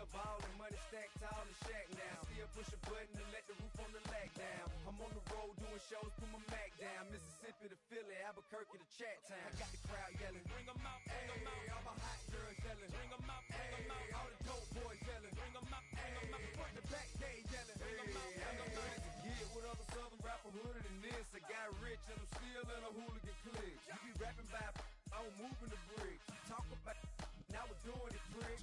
Still ballin', money stacked tall and shack now. Still push a button and let the roof on the lag down. I'm on the road doing shows, put my Mac down. Mississippi to Philly, Albuquerque to Chat Town. I got the crowd yelling, bring 'em out, bring 'em out. All my hot girls yelling, bring 'em out, bring 'em out. All the dope boys yelling, bring 'em out, bring 'em out. Front to back, they yelling, bring 'em out, bring 'em out. To get with other southern rapper hooded than this. I got rich and I'm still in a hooligan clique. You be rapping by I'm moving the bricks. You talk about now we're doing it, prick.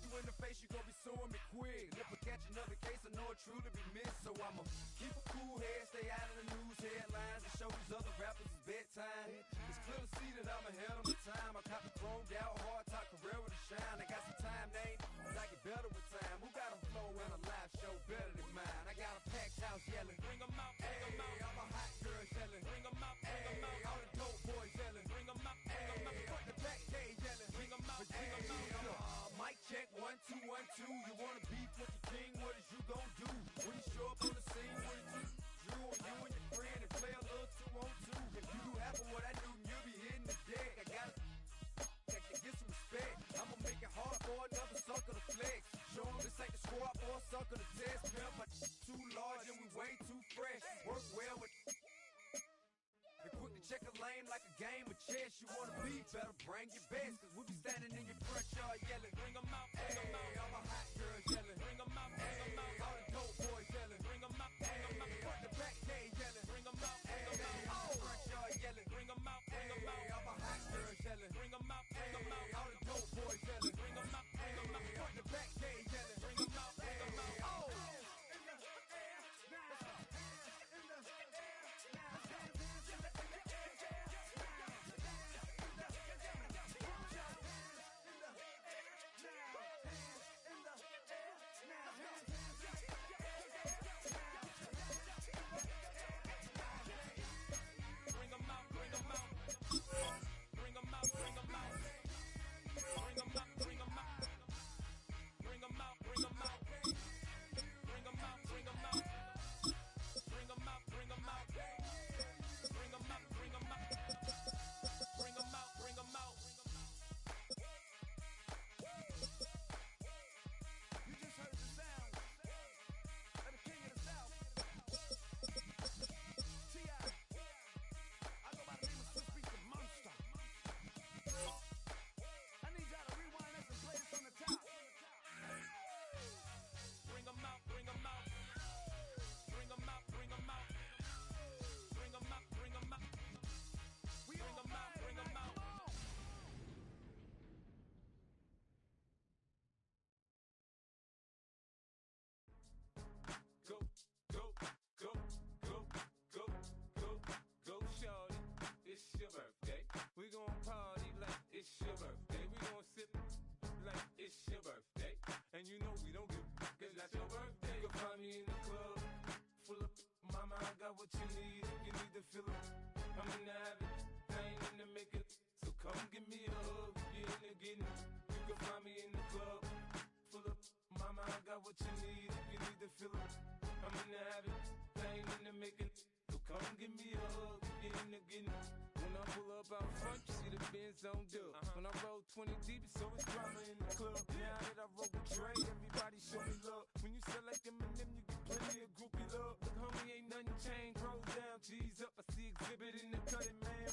You in the face, you gon' be suing me quick. If I catch another case, I know it truly be missed. So I'ma keep a cool head, stay out of the news headlines, and show these other rappers it's bedtime. It's clear to see that I'm ahead of my time. I caught the chromed out, hard top career with a shine. I got some time, name, I get better with time. Who got a flow and a live show better than mine? I got a packed house yelling, bring 'em out, bring 'em out. All my hot girls yelling, bring 'em out, bring 'em out. All the dope boys yelling, bring 'em out, bring 'em out. Front the back, they yelling, bring 'em out, bring 'em out. Mic check, 1, 2, 1, 2. You wanna beef with the king? What is you gon' do when you show up on the scene? What is you? Drew on you and your friend and play a little 2-on-2. If you do half of what I do, you'll be hitting the deck. I gotta get some respect. I'ma make it hard for another sucker to flex. Show 'em this ain't the squad for a sucker to test. Pimp, my too large and we way too fresh. Work well with and quick to check a lane like a game of chess. You wanna be better, bring your best. Cause we be standing in your front yard yelling, bring 'em out, bring 'em out. All my hot girls yelling, bring 'em out, bring 'em out. All the dope boys yelling, bring 'em out, bring 'em out. Front the back, they yelling, bring 'em out, bring 'em out. All the front yard yelling, bring 'em out, bring 'em out. All my hot girls yelling, bring 'em out, bring 'em out. All the dope boys yelling, bring 'em out, bring 'em out. Front the back, they yelling, bring 'em out, bring 'em out. Oh! And you know we don't give cause that's your birthday. You can find me in the club, full of mama, I got what you need. If you need to fill it, I'm in the habit, I ain't in the make it. So come give me a hug, you're in the getting. You can find me in the club, full of mama, I got what you need. If you need to fill it, I'm in the habit, I ain't in the make it. So come give me a hug, you're in the getting. When I pull up out front, you see the Benz on dub. When I roll 20 deep, it's always drama in the club. Now that I roll with Dre, everybody show me love. When you sell like Eminem, you get plenty of groupie love. Look, homie, ain't nothing changed. Rolls down, G's up. I see exhibit in the cutting, man.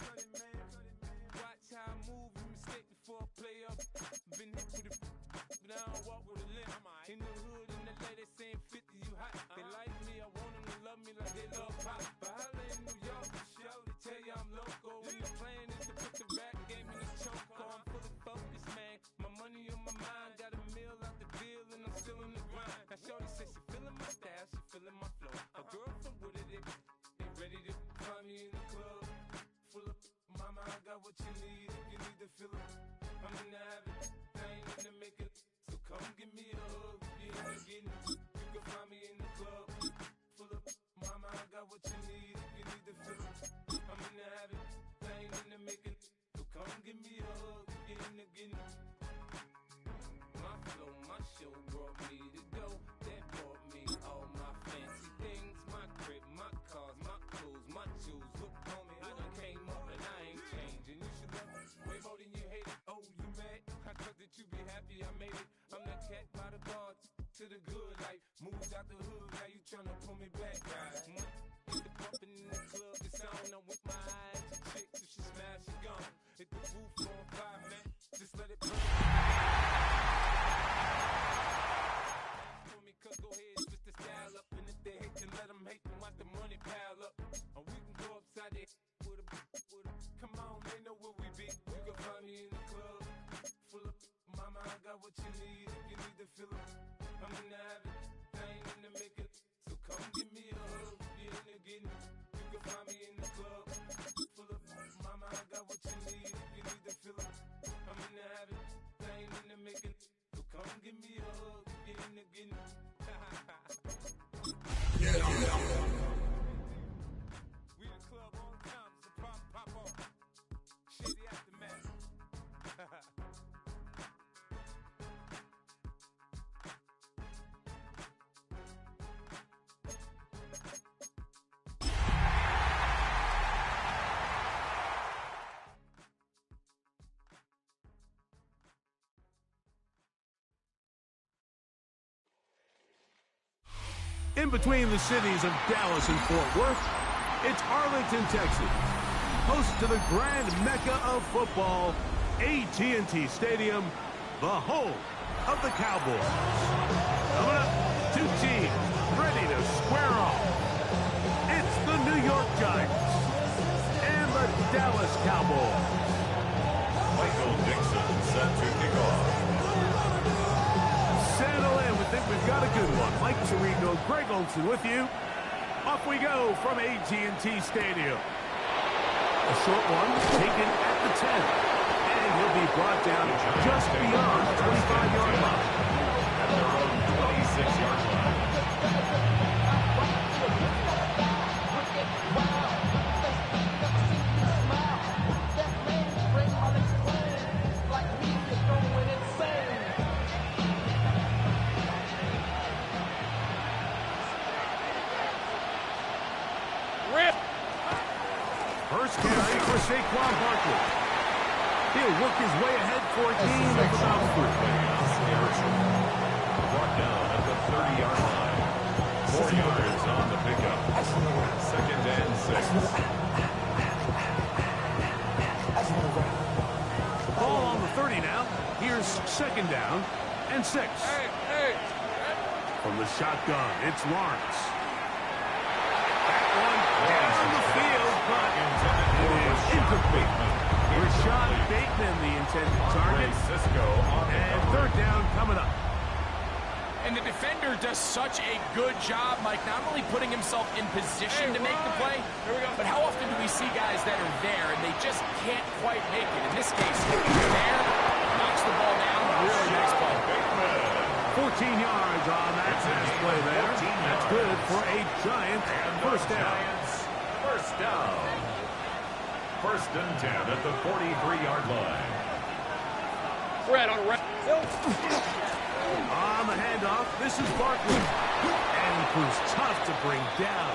Watch how I move, you mistake before I play up. Been hit with it, but I don't walk with a limp. In the hood, in the lady saying 50, you hot. They like me, I want them to love me like they love pop. But holla in New York, show to tell you I'm local. And the plan is to put the rap game in the choke. I'm fully focused, man. My money on my mind, got a meal out the deal, and I'm still in the grind. Now shorty says she feeling my style, she feeling my flow. A girl from Wooded, they ready to find me in the club. Full of mama, I got what you need. If you need to fill it, I'm in the habit, I ain't in the make it. So come give me a hug, you're in the getting. You can find me in the club. Full of mama, I got what you need. If you need to fill it, I'm in the habit, I ain't in the make it. So come give me a hug, you're in the getting. My flow, my show brought me to go. That brought me all my fancy things. My crib, my cars, my clothes, my shoes. Look, homie, I done came up and I ain't changing. You should love it way more than you hate it. Oh, you mad? I thought that you be happy I made it. I'm that cat by the bar, to the good life. Moved out the hood, now you tryna pull me back. Get the bumping in the club, it's on. I'm with my eyes, the chick, till she smash, she gone. Hit the roof on fire, man. Just let it burn. For me, cause go ahead, switch the style up. And if they hate, then let them hate, then watch the money pile up. Or we can go upside there with a. Come on, they know where we be. You can find me in the club, full of. Mama, I got what you need if you need to fill it. I'm in the habit, I ain't in the make it. So come give me a hug, get in the getting. You can find me in the club, full of. Mama, I got what you need if you need to fill it. I'm in the habit, I ain't in the make it. So come give me a hug, get in the getting. We the club all the time, so pop off. Shady aftermath. In between the cities of Dallas and Fort Worth, it's Arlington, Texas, host to the grand mecca of football, AT&T Stadium, the home of the Cowboys. Coming up, two teams ready to square off. It's the New York Giants and the Dallas Cowboys. Michael Dixon set to kick off. Settle in. We think we've got a good one. Mike Tirico, Greg Olson with you. Off we go from AT&T Stadium. A short one taken at the 10. And he'll be brought down just beyond the 25-yard line. At their own 26-yard line. First carry for Saquon Barkley. He'll work his way ahead for a gain of about 4. Brought down at the 30-yard line. 4 yards on the pickup. Second and 6. Ball on the 30 now. Here's second down and 6. From the shotgun, it's Lawrence. That one down the field, but it is incomplete. Rashad Bateman, the intended target. And third down coming up. And the defender does such a good job, Mike, not only putting himself in position to make the play, but how often do we see guys that are there and they just can't quite make it? In this case, he's there, knocks the ball down, really nice play. 14 yards on that pass play there. That's good for a Giant first down. First down. First and 10 at the 43-yard line. Red on red. On the handoff, this is Barkley. And he proves tough to bring down.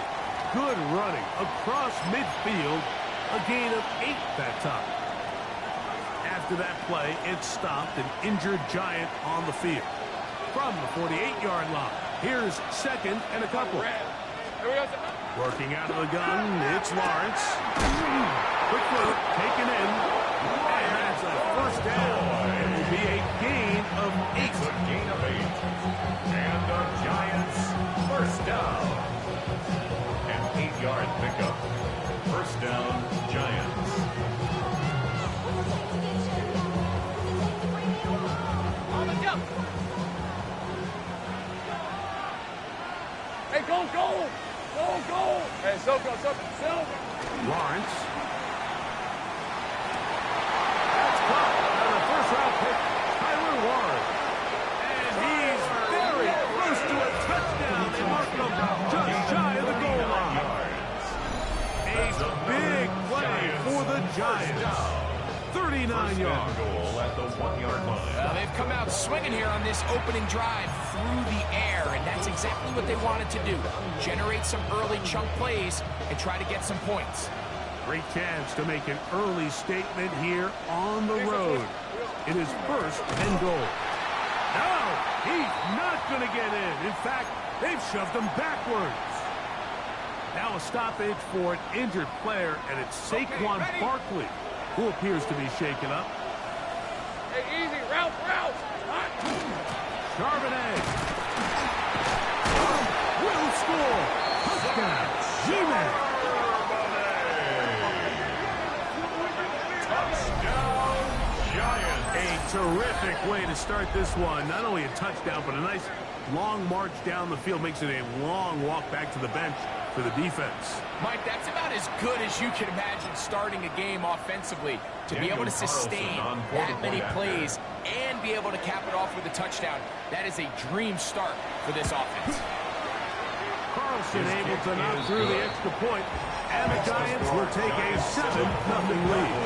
Good running across midfield. A gain of 8 that time. After that play, it stopped an injured Giant on the field. From the 48-yard line, here's second and a couple. Working out of the gun, it's Lawrence. Quick loop, taken in. And that's a first down. It will be a gain of 8. It's a gain of 8. And the Giants first down. An 8-yard pickup. First down, Giants. On the jump. Hey, go! Hey, Silver. Lawrence. That's caught. And a first-round pick, Tyler Warren. And he's very close to a touchdown. They mark him just shy of the goal line. A big play for the Giants. 39 yards. Goal at the 1-yard line. They've come out swinging here on this opening drive through the air, and that's exactly what they wanted to do. Generate some early chunk plays and try to get some points. Great chance to make an early statement here on the road. It is first and goal. No, he's not going to get in. In fact, they've shoved him backwards. Now a stoppage for an injured player, and it's Saquon Barkley who appears to be shaken up. Hey, easy, Ralph. Charbonnet will score. Touchdown, G-Man. Touchdown, Giants. A terrific way to start this one. Not only a touchdown, but a nice long march down the field. Makes it a long walk back to the bench for the defense. Mike, that's about as good as you can imagine starting a game offensively. To be able to sustain that many plays and be able to cap it off with a touchdown, that is a dream start for this offense. Carlson able to knock through the extra point, and the Giants will take a 7-0 lead.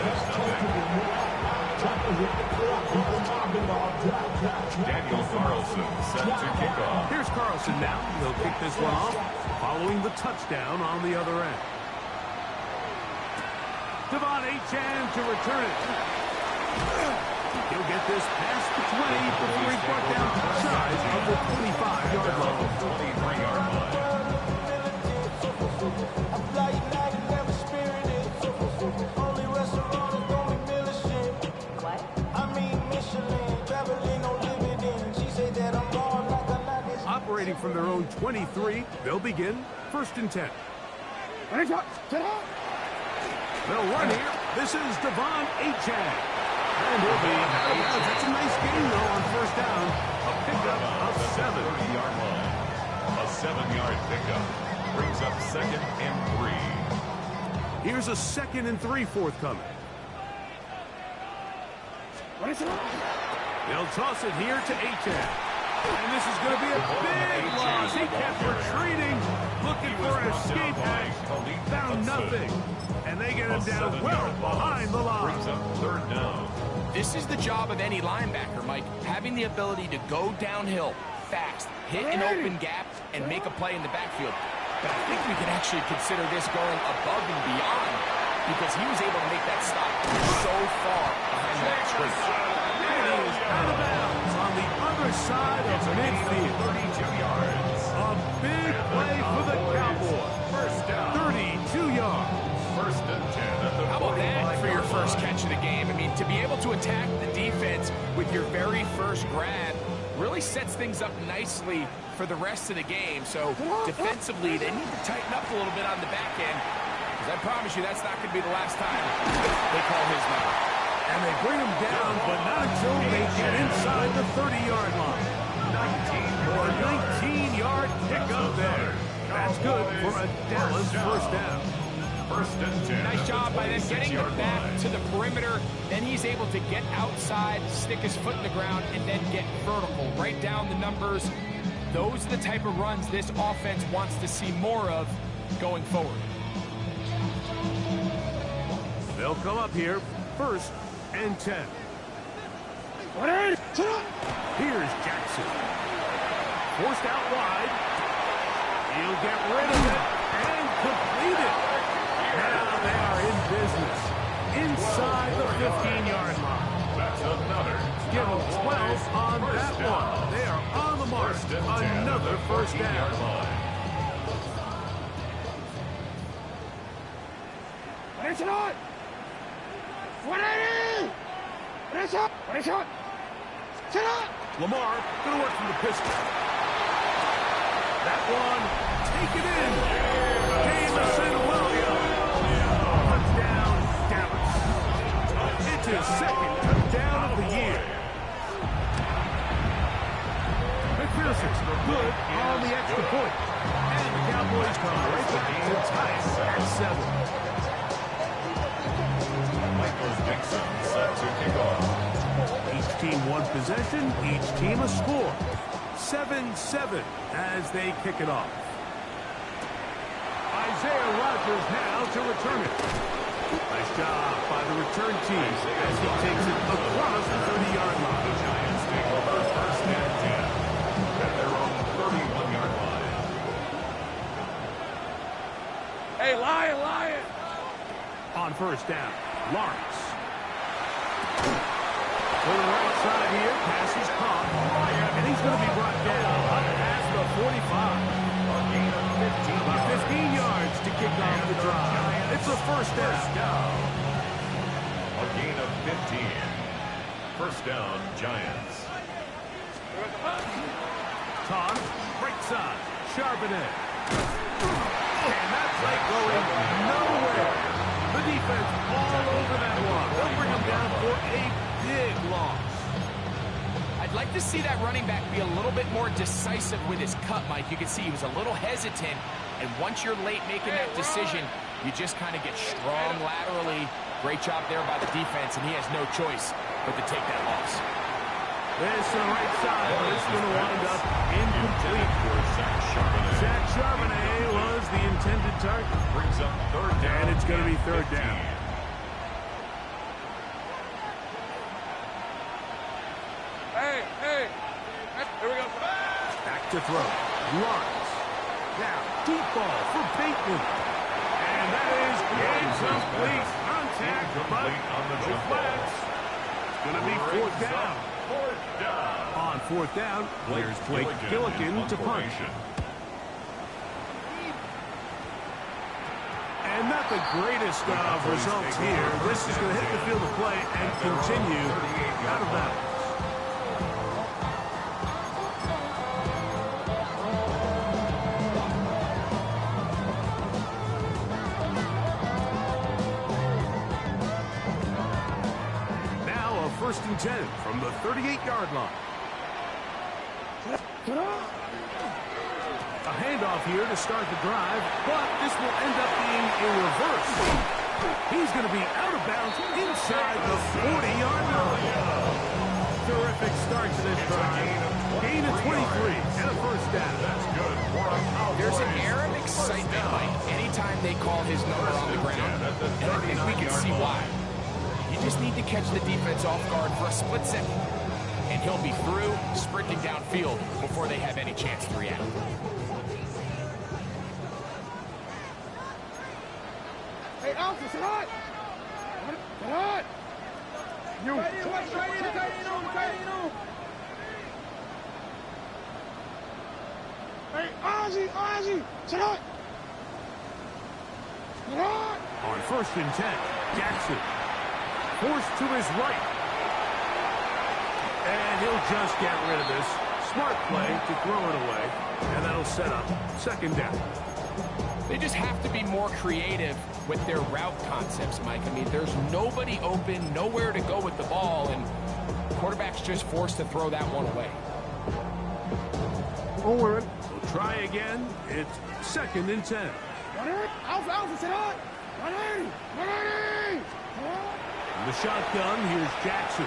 Daniel Carlson set to kick off. Here's Carlson now. He'll kick this one off, following the touchdown on the other end. Devon Achane to return it. He'll get this past the 20 before he's brought down outside of the 25-yard line. 23-yard line. Operating from their own 23, they'll begin 1st and 10. They'll run here. This is Devon Achane. And he'll be out of bounds. That's a nice gain, though, on 1st down. A pickup of 7. 30-yard line. A 7-yard pickup brings up 2nd and 3. Here's a 2nd and 3 forthcoming. They'll toss it here to Achane. And this is going to be a big loss. He kept retreating, looking for an escape hatch. Found nothing. And they get him down well behind the line. Brings up 3rd down. This is the job of any linebacker, Mike, having the ability to go downhill fast, hit an open gap, and make a play in the backfield. But I think we can actually consider this going above and beyond because he was able to make that stop so far behind that tree. And he is out of bounds on the other side of midfield. 32 yards. A big play for the Cowboys. 1st down. 32 yards. 1st and 10 at the How about that for your 45-yard first line. catch of the game? I mean, to be able to attack the defense with your very first grab really sets things up nicely for the rest of the game. So defensively, they need to tighten up a little bit on the back end because I promise you that's not going to be the last time they call his number. And they bring him down, but not until they get inside the 30-yard line. 19-yard pickup there. That's good for a Dallas 1st down. 1st and 10. Nice job by them getting the back to the perimeter. Then he's able to get outside, stick his foot in the ground, and then get vertical. Right down the numbers. Those are the type of runs this offense wants to see more of going forward. They'll come up here 1st and 10. Here's Jackson. Forced out wide. He'll get rid of it and complete it. Now they are in business. Inside the 15-yard line. That's another. Give them 12 on that one. They are on the mark. Another 1st down. Lamar going to work from the pistol. That one, take it in. Jameson Williams. Touchdown, Dallas. It's his 2nd touchdown of the year. McPherson's good on the extra point. And the Cowboys come right back to tie it at 7. Michael Dixon set to kick off. Each team one possession, each team a score. 7-7 as they kick it off. Isaiah Rodgers now to return it. Nice job by the return team as he takes it across the 30-yard line. The Giants take over 1st and 10 at their own 31-yard line. Hey, Lion! On 1st down, Lawrence. To the right side here, passes caught. first down. A gain of 15. First down, Giants. Toss, right side, Charbonnet. And that play going nowhere. The defense all over that one. They'll bring him down for a big loss. I'd like to see that running back be a little bit more decisive with his cut, Mike. You can see he was a little hesitant, and once you're late making that decision, you just kind of get strong laterally. Great job there by the defense, and he has no choice but to take that loss. This to the right side, but it's going to wind up incomplete. Zach Charbonnet was the intended target. Brings up third down. And it's going to be third down. Hey, hey. Here we go. Back to throw. Lawrence. Now, deep ball for Bateman. And that is incomplete. Contact, but on the no flags. It's going to be fourth down. On fourth down, here's Blake Gillikin to punch. And not the greatest of results here. This is going to hit the field of play and continue out of bounds. First and 10 from the 38-yard line. A handoff here to start the drive, but this will end up being a reverse. He's going to be out of bounds inside the 40-yard line. Terrific start to this drive. Gain of 23 and a first down. That's good. There's an air of excitement, Mike, anytime they call his number on the ground, and I think we can see why. You just need to catch the defense off guard for a split second, and he'll be through, sprinting downfield before they have any chance to react. Hey, Alpha, sit on! Sit on! You! Hey, Ozzy! Sit on! Sit on! On first and 10, Jackson. Forced to his right. And he'll just get rid of this. Smart play to throw it away. And that'll set up second down. They just have to be more creative with their route concepts, Mike. I mean, there's nobody open, nowhere to go with the ball, and the quarterback's just forced to throw that one away. We'll try again. It's second and 10. Alpha, sit on! 180! The shotgun, here's Jackson.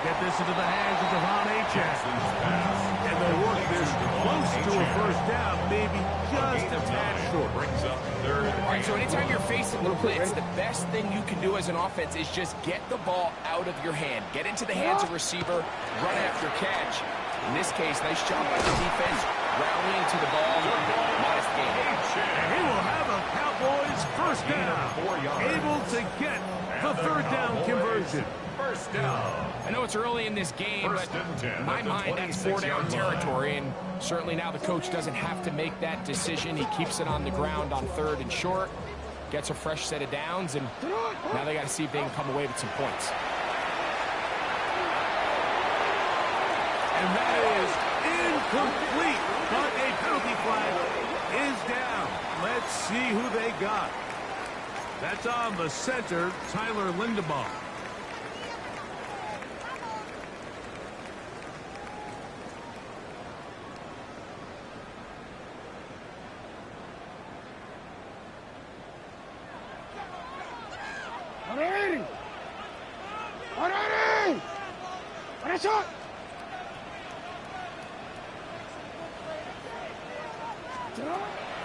Get this into the hands of Devon Jackson's pass. And they'll work this close to a first down, maybe just a tad short. Brings up third. All right, so anytime you're facing the blitz, the best thing you can do as an offense is just get the ball out of your hand. Get into the hands of receiver, run after catch. In this case, nice job by the defense, rallying to the ball. Modest gain. And he will have a Cowboys first down. Able to get the third down conversion. First down. I know it's early in this game, but in my mind, that's four-down territory, and certainly now the coach doesn't have to make that decision. He keeps it on the ground on third and short, gets a fresh set of downs, and now they got to see if they can come away with some points. And that is incomplete, but a penalty flag is down. Let's see who they got. That's on the center, Tyler Lindebaum.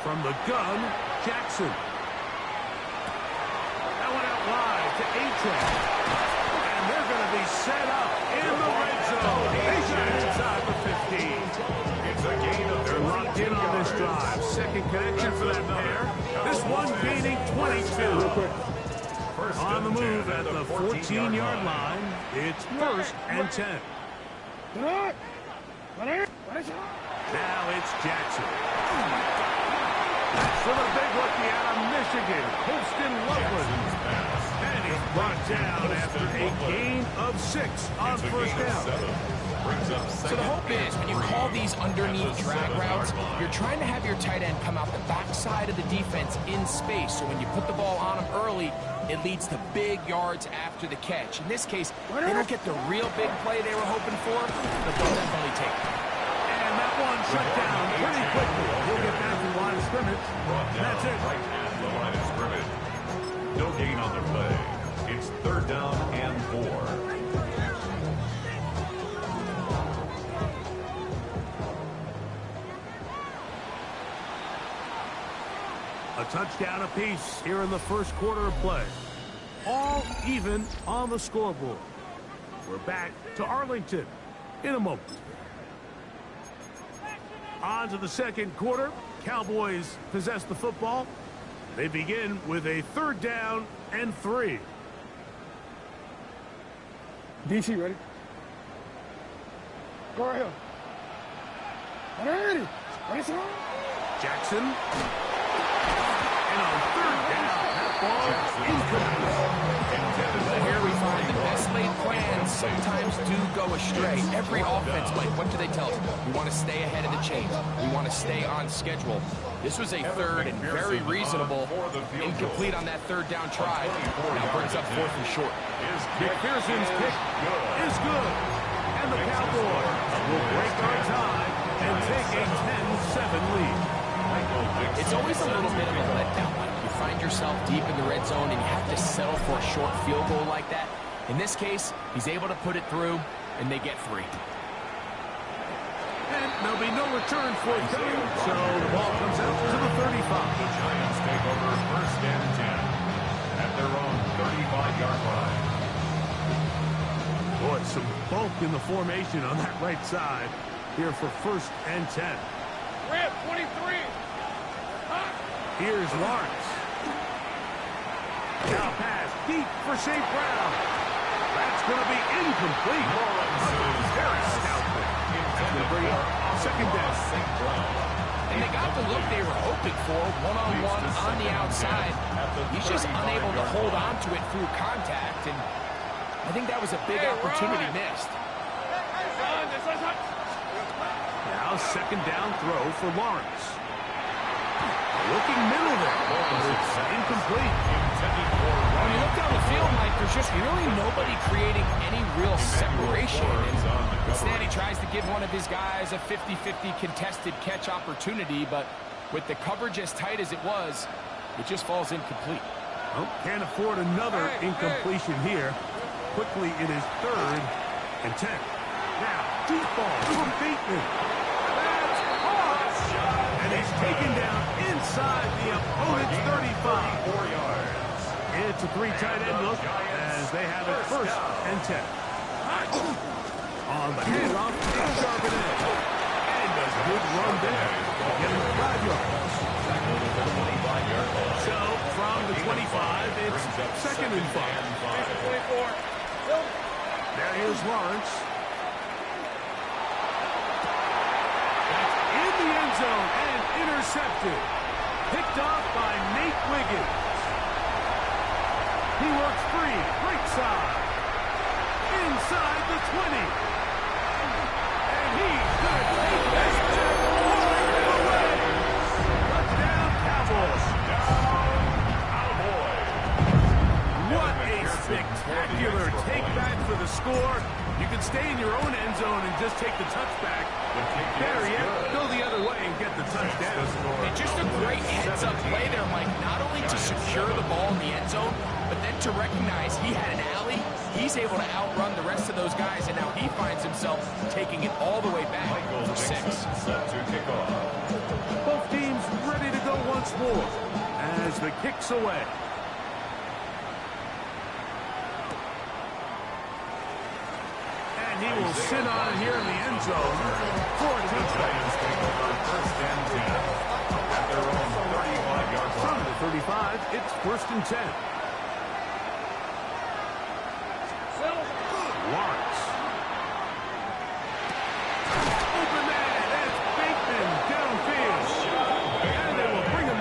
From the gun, Jackson. That went out wide to A-Track. And they're going to be set up in the red zone. They got inside the 15. It's a gain of They're locked in on this drive. Second connection for that pair. This one gaining 22. On the move at the 14-yard line. It's first and 10. Now it's Jackson. That's for the big rookie out of Michigan, Colston Loveland. And he's brought down after a gain of 6 on first down. So the hope is, when you call these underneath drag routes, you're trying to have your tight end come out the backside of the defense in space. So when you put the ball on him early, it leads to big yards after the catch. In this case, they don't get the real big play they were hoping for, but they'll definitely take it. And that one shut down pretty quickly. He'll get back to the line of scrimmage. That's it. Right at the line of scrimmage. No gain on the play. It's 3rd down and 4. A touchdown apiece here in the first quarter of play. All even on the scoreboard. We're back to Arlington in a moment. On to the second quarter. Cowboys possess the football. They begin with a 3rd down and 3. DC, ready? Go right here. Ready? Ready, sir? Jackson. And on 3rd down, that ball incomplete. Here we find the best laid plans sometimes do go astray. Every offense, Mike, what do they tell us? We want to stay ahead of the chain. We want to stay on schedule. This was a 3rd and very reasonable incomplete on that 3rd down try. Now brings up 4th and short. McPherson's pick is good. And the Cowboys will break our tie and take a 10-7 lead. It's always a little bit of a letdown. Like you find yourself deep in the red zone and you have to settle for a short field goal like that. In this case, he's able to put it through, and they get 3. And there'll be no return for it coming, so the ball comes out to the 35. The Giants take over 1st and 10 at their own 35-yard line. Boy, some bulk in the formation on that right side here for 1st and 10. Rip, 23. Here's Lawrence. Now pass deep for St. Brown. That's going to be incomplete. Very stout pick. That's going to bring up 2nd down. And they got the look they were hoping for, one-on-one on the outside. He's just unable to hold on to it through contact, and I think that was a big opportunity missed. Now 2nd down throw for Lawrence. Looking middle there. It's incomplete. When you look down the field, Mike, there's just really nobody creating any real separation. And instead, he tries to give one of his guys a 50-50 contested catch opportunity, but with the coverage as tight as it was, it just falls incomplete. Oh, can't afford another incompletion here. Quickly, it is 3rd and 10. Now, deep ball from Bateman. That's caught. And he's taken down inside the opponent's 35. 4 yards. It's a 3 tight end look as they have it 1st and 10. On the handoff, it's Charbonnet. And a good run there. Getting 5 yards. So, from the 25, it's 2nd and 5. There is Lawrence. That's in the end zone and intercepted. Picked off by Nate Wiggins. He works free, right side. Inside the 20. And he's going to take this back all the way. Touchdown, Cowboys. What a spectacular take back for the score. You can stay in your own end zone and just take the touchback. Better yet, go the other way and get the touchdown. And just a great heads-up play there, Mike, not only to secure the ball in the end zone, but then to recognize he had an alley. He's able to outrun the rest of those guys, and now he finds himself taking it all the way back for 6. Both teams ready to go once more as the kick's away. And he will sit on here in the end zone for a touchdown. From the 35, it's 1st and 10. Lawrence. Open man, that's Bateman downfield. And they will bring him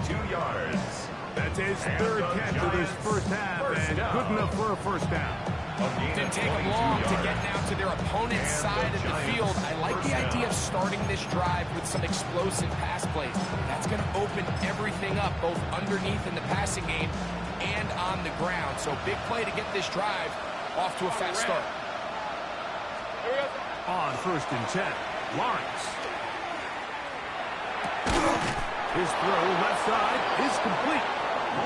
22 yards. That's his third catch of this first half, and good enough for a first down. Didn't take them long to get now to their opponent's side of the field. I like the idea of starting this drive with some explosive pass plays. That's going to open everything up, both underneath in the passing game and on the ground. So big play to get this drive off to a fast start. On 1st and 10, Lawrence. His throw left side is complete.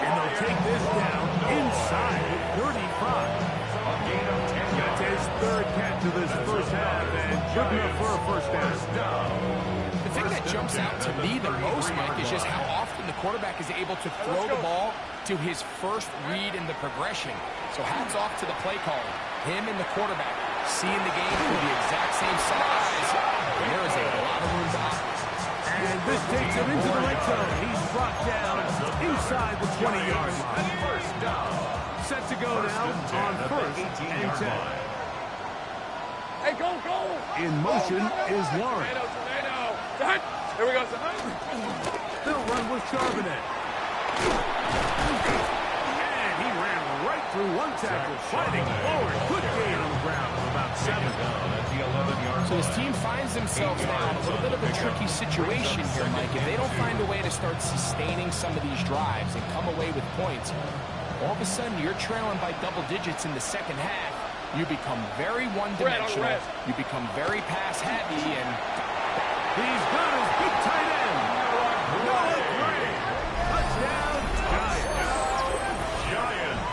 And they'll take this down inside the 35. That's his third catch of this first half, and good enough for a first down. The thing that jumps out to me the most, Mike, is just how often the quarterback is able to throw the ball to his first read in the progression. So hats off to the play caller. Him and the quarterback seeing the game through the exact same set of eyes. And there is a lot of room to operate. And this takes him into the red zone. He's brought down inside the 20-yard line. First down. Set to go now on 1st and 10. Hey, go! In motion is Lawrence. Here we go, They'll run with Charbonnet. And he ran right through one tackle, fighting forward. Good gain on the ground of about 7. So this team finds themselves now in a little bit of a tricky situation here, Mike. If they don't find a way to start sustaining some of these drives and come away with points, all of a sudden you're trailing by double digits in the second half. You become very one-dimensional. You become very pass-heavy, and he's got his big tight end. Noah Gray. Touchdown, Giants.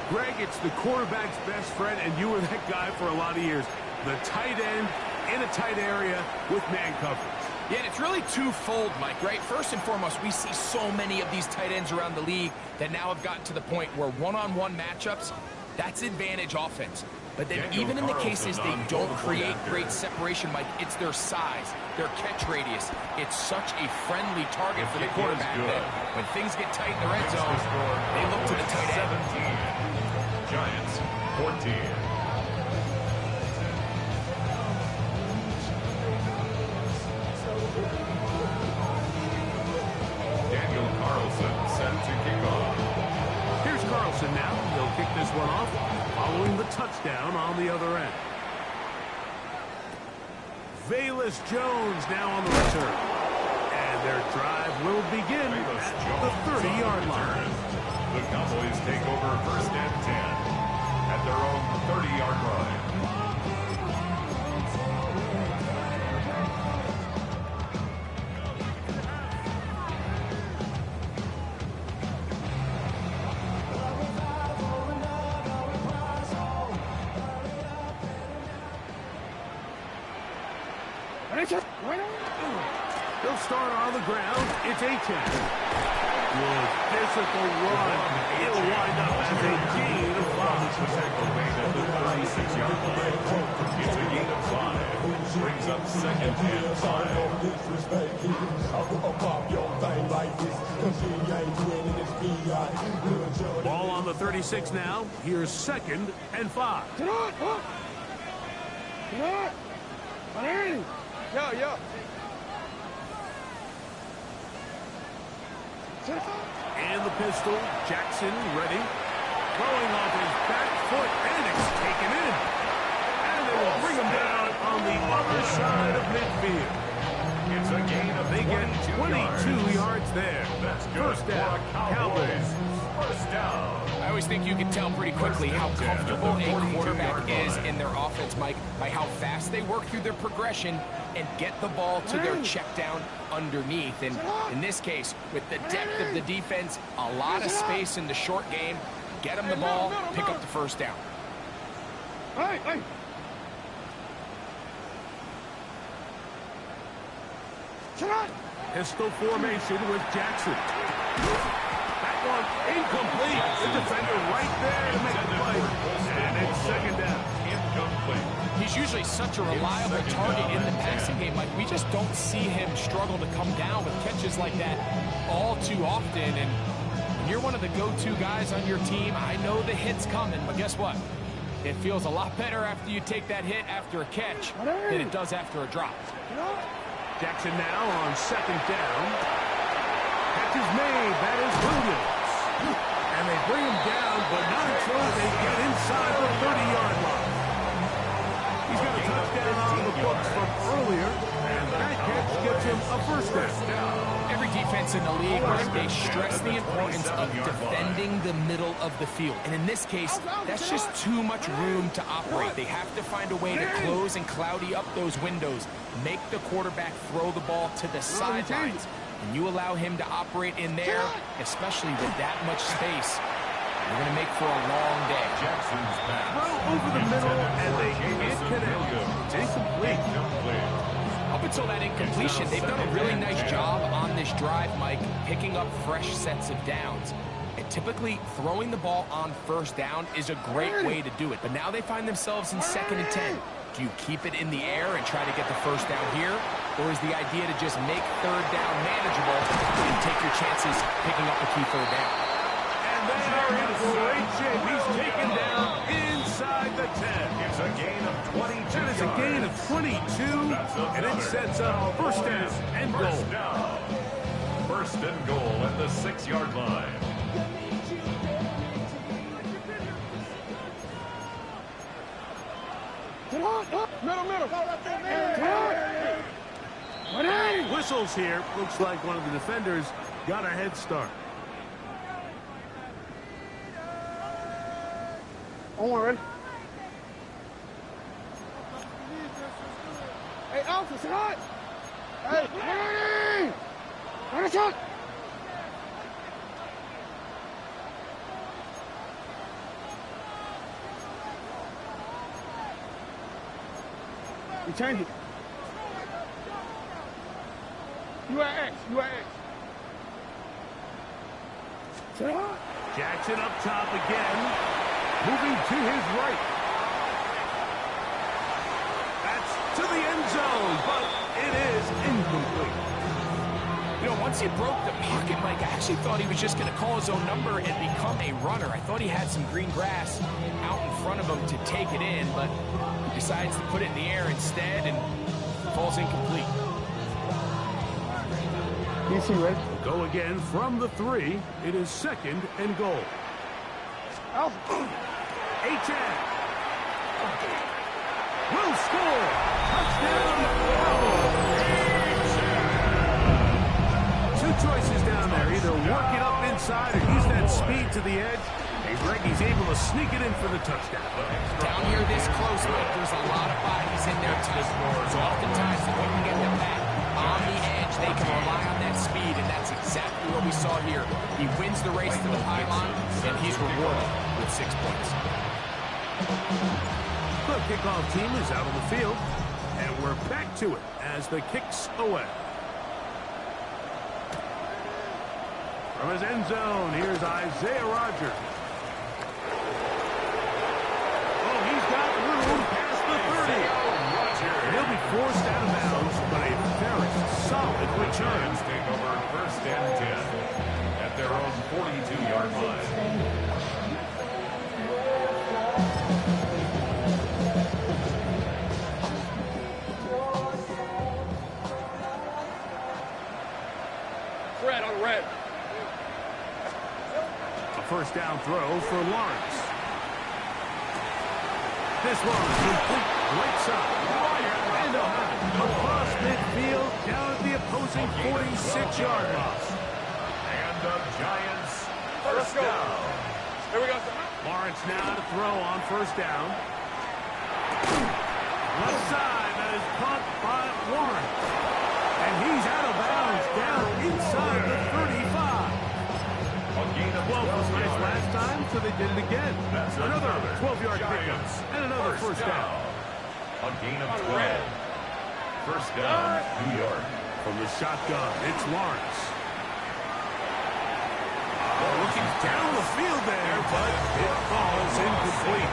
Greg, it's the quarterback's best friend, and you were that guy for a lot of years. The tight end in a tight area with man coverage. yeah, and it's really twofold, Mike, right? First and foremost, we see so many of these tight ends around the league that now have gotten to the point where one-on-one matchups, that's advantage offense. But then even in the cases they don't create great separation, Mike, it's their size, their catch radius. It's such a friendly target for the quarterback that when things get tight in the red zone, they look to the tight end. 17. Giants, 14. Set to kick off. Here's Carlson now. He'll kick this one off, following the touchdown on the other end. Velus Jones now on the return. And their drive will begin at the 30-yard line. The Cowboys take over 1st and 10 at their own 30-yard line. They'll start on the ground. It's A-10. Good physical run. It'll wind up as a gain of 5. At the 36-yard line. It's a gain of 5. Brings up 2nd and 5. Ball on the 36 now. Here's 2nd and 5. Yeah. And the pistol. Jackson ready. Throwing off his back foot, and it's taken in. And they will bring him down on the other side of midfield. It's a gain of They get 22 yards there. That's good. First down, Cowboys. First down. I always think you can tell pretty quickly how comfortable a quarterback is in their offense, Mike, by how fast they work through their progression and get the ball to their check down underneath. And in this case, with the depth of the defense, a lot of space in the short game, get them the ball, pick up the first down. Hey. Pistol formation with Jackson. That one incomplete. The defender right there to make the play. And it's 2nd down. Incomplete. He's usually such a reliable target in the passing game. Like, we just don't see him struggle to come down with catches like that all too often. And when you're one of the go-to guys on your team, I know the hit's coming, but guess what? It feels a lot better after you take that hit after a catch than it does after a drop. Jackson now on 2nd down. is made. That is Williams. And they bring him down, but not until they get inside the 30-yard line. He's got a touchdown on the books from earlier, and that catch gets him a first down. Every defense in the league, right, they stress the importance of defending the middle of the field. And in this case, that's just too much room to operate. They have to find a way to close and cloudy up those windows, make the quarterback throw the ball to the sidelines. And you allow him to operate in there, especially with that much space, you're going to make for a long day. Jackson's pass. Throw over the middle, and they can't connect. It's incomplete. Up until that incompletion, they've done a really nice job on this drive, Mike, picking up fresh sets of downs. And typically, throwing the ball on first down is a great way to do it. But now they find themselves in 2nd and 10. Do you keep it in the air and try to get the first down here? Or is the idea to just make 3rd down manageable and take your chances picking up a key 3rd down? And they are in great shape. He's taken down inside the 10. It's a gain of 22 yards. That is a gain of 22, and it sets up first down and goal. First down. First and goal at the 6-yard line. Whistles here. Looks like one of the defenders got a head start. Ready? Hey, Alpha, sit hot! Hey! Run a shot! You change it. You at X. Sit hot. Jackson up top again. Moving to his right. That's to the end zone, but it is incomplete. You know, once he broke the pocket, Mike, I actually thought he was just going to call his own number and become a runner. I thought he had some green grass out in front of him to take it in, but he decides to put it in the air instead and falls incomplete. DC, ready? Go again from the 3. It is 2nd and goal. Alpha. H.N. will score. Touchdown, Cowboys. Two choices down there. Either work it up inside or use that speed to the edge. Hey, Greg, he's able to sneak it in for the touchdown. Down here this close, Mike, there's a lot of bodies in there tight. So oftentimes, if we can get them back on the edge, they can rely on that speed, and that's exactly what we saw here. He wins the race to the pylon, and he's rewarded with 6 points. The kickoff team is out on the field, and we're back to it as the kick's away. From his end zone, here's Isaiah Rodgers. Oh, he's got room past the 30. He'll be forced out of bounds, but a very solid return. Take over 1st and 10 at their own 42-yard line. Red on red. A first down throw for Lawrence. This one complete right side. And across midfield down at the opposing 46-yard line. And the Giants first down. Here we go. Lawrence now to throw on first down. Left side, that is caught by Lawrence. And he's out of bounds down inside the 35. A gain of 12 was nice last time, so they did it again. That's another 12-yard pickup and another first down. A gain of 12. First down, New York. From the shotgun, it's Lawrence. Looking down the field there, but it falls incomplete.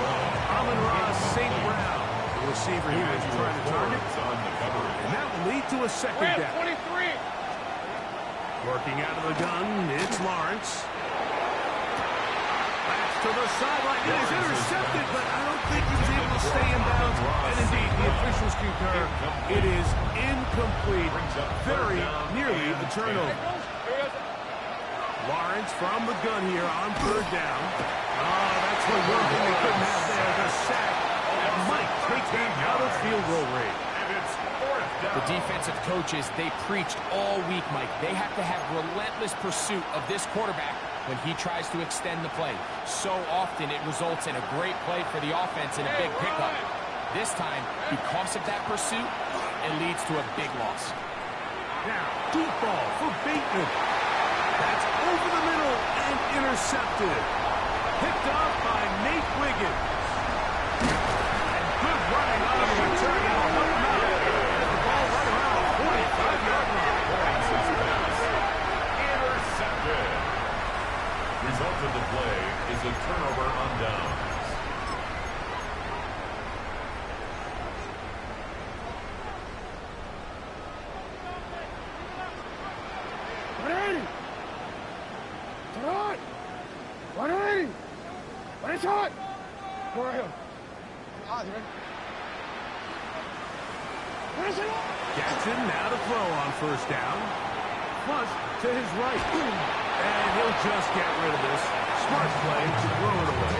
Amon-Ra St. Brown, the receiver he was trying to target. And that will lead to a second down. 23. Working out of the gun, it's Lawrence. That's to the sideline. It is intercepted, but I don't think he was able to stay in bounds. And indeed, the officials concur. It is incomplete. Very nearly a turnover. Lawrence from the gun here on third down. Oh, that's the one thing they couldn't have there, the sack. That might take them out of field goal range. And it's fourth down. The defensive coaches, they preached all week, Mike. They have to have relentless pursuit of this quarterback when he tries to extend the play. So often it results in a great play for the offense and a big pickup. This time, because of that pursuit, it leads to a big loss. Now, deep ball for Bateman. That's over the middle and intercepted. Picked off by Nate Wiggins. And good running on the return. Now help him out. And the ball right around the 45-yard line. Intercepted. Result of the play is a turnover on downs. Jackson now to throw on first down. Plus to his right. And he'll just get rid of this. Smart play to throw it away.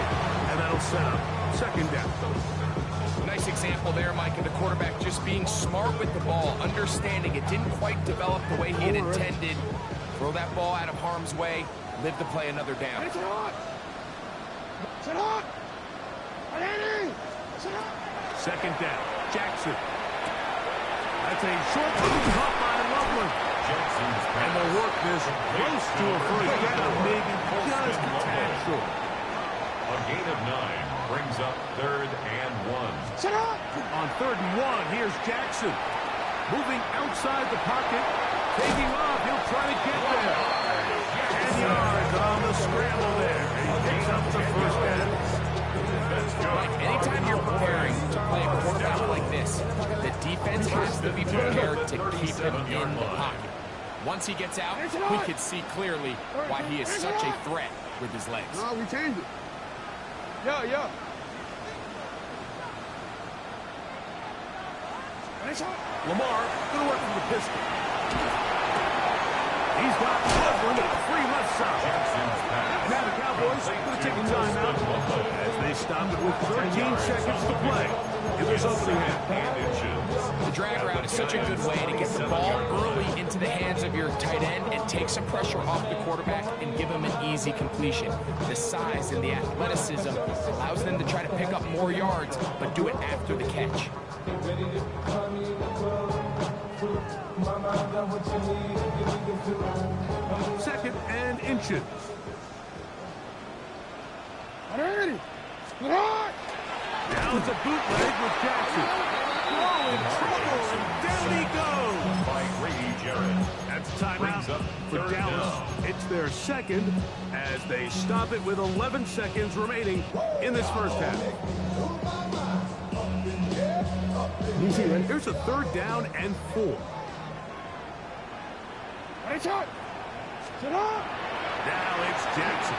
And that'll set up second down. Nice example there, Mike, of the quarterback just being smart with the ball, understanding it didn't quite develop the way he had intended. Throw that ball out of harm's way, live to play another down. Second down. Jackson. That's a short one caught by Loveland. And they'll work this close to a first down, maybe just a tad short. A gain of 9 brings up 3rd and 1. On 3rd and 1, here's Jackson. Moving outside the pocket. Taking off, he'll try to get there. 10 yards on the scramble there. He picks up the first down. Mike, anytime you're preparing to play a quarterback like this, the defense has to be prepared to keep him in the pocket. Once he gets out, we can see clearly why he is such a threat with his legs. No, we changed it. Yeah. Lamar going to work from the pistol. He's got Loveland at the free left side. Now the Cowboys going to take a timeout as they stop it with 13 seconds to play in this opening half. The drag route is such a good way to get the ball early into the hands of your tight end and take some pressure off the quarterback and give him an easy completion. The size and the athleticism allows them to try to pick up more yards, but do it after the catch. Second and inches. Now it's a bootleg with Jackson. Oh, in trouble, and down he goes. By Grady Jarrett. That's a timeout for Dallas. It's their second as they stop it with 11 seconds remaining in this first half. Here's a 3rd down and 4. Now it's Jackson.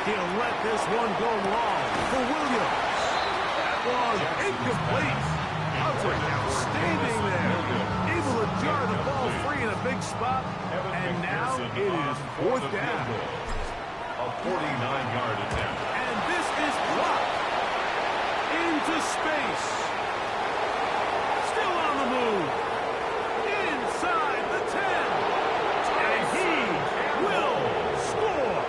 He'll let this one go long for Williams. That was incomplete. Coverage outstanding there. Able to jar the ball free in a big spot. And now it is 4th down. A 49-yard attempt. And this is blocked. Into space. Still on the move. Inside the 10. And he will score.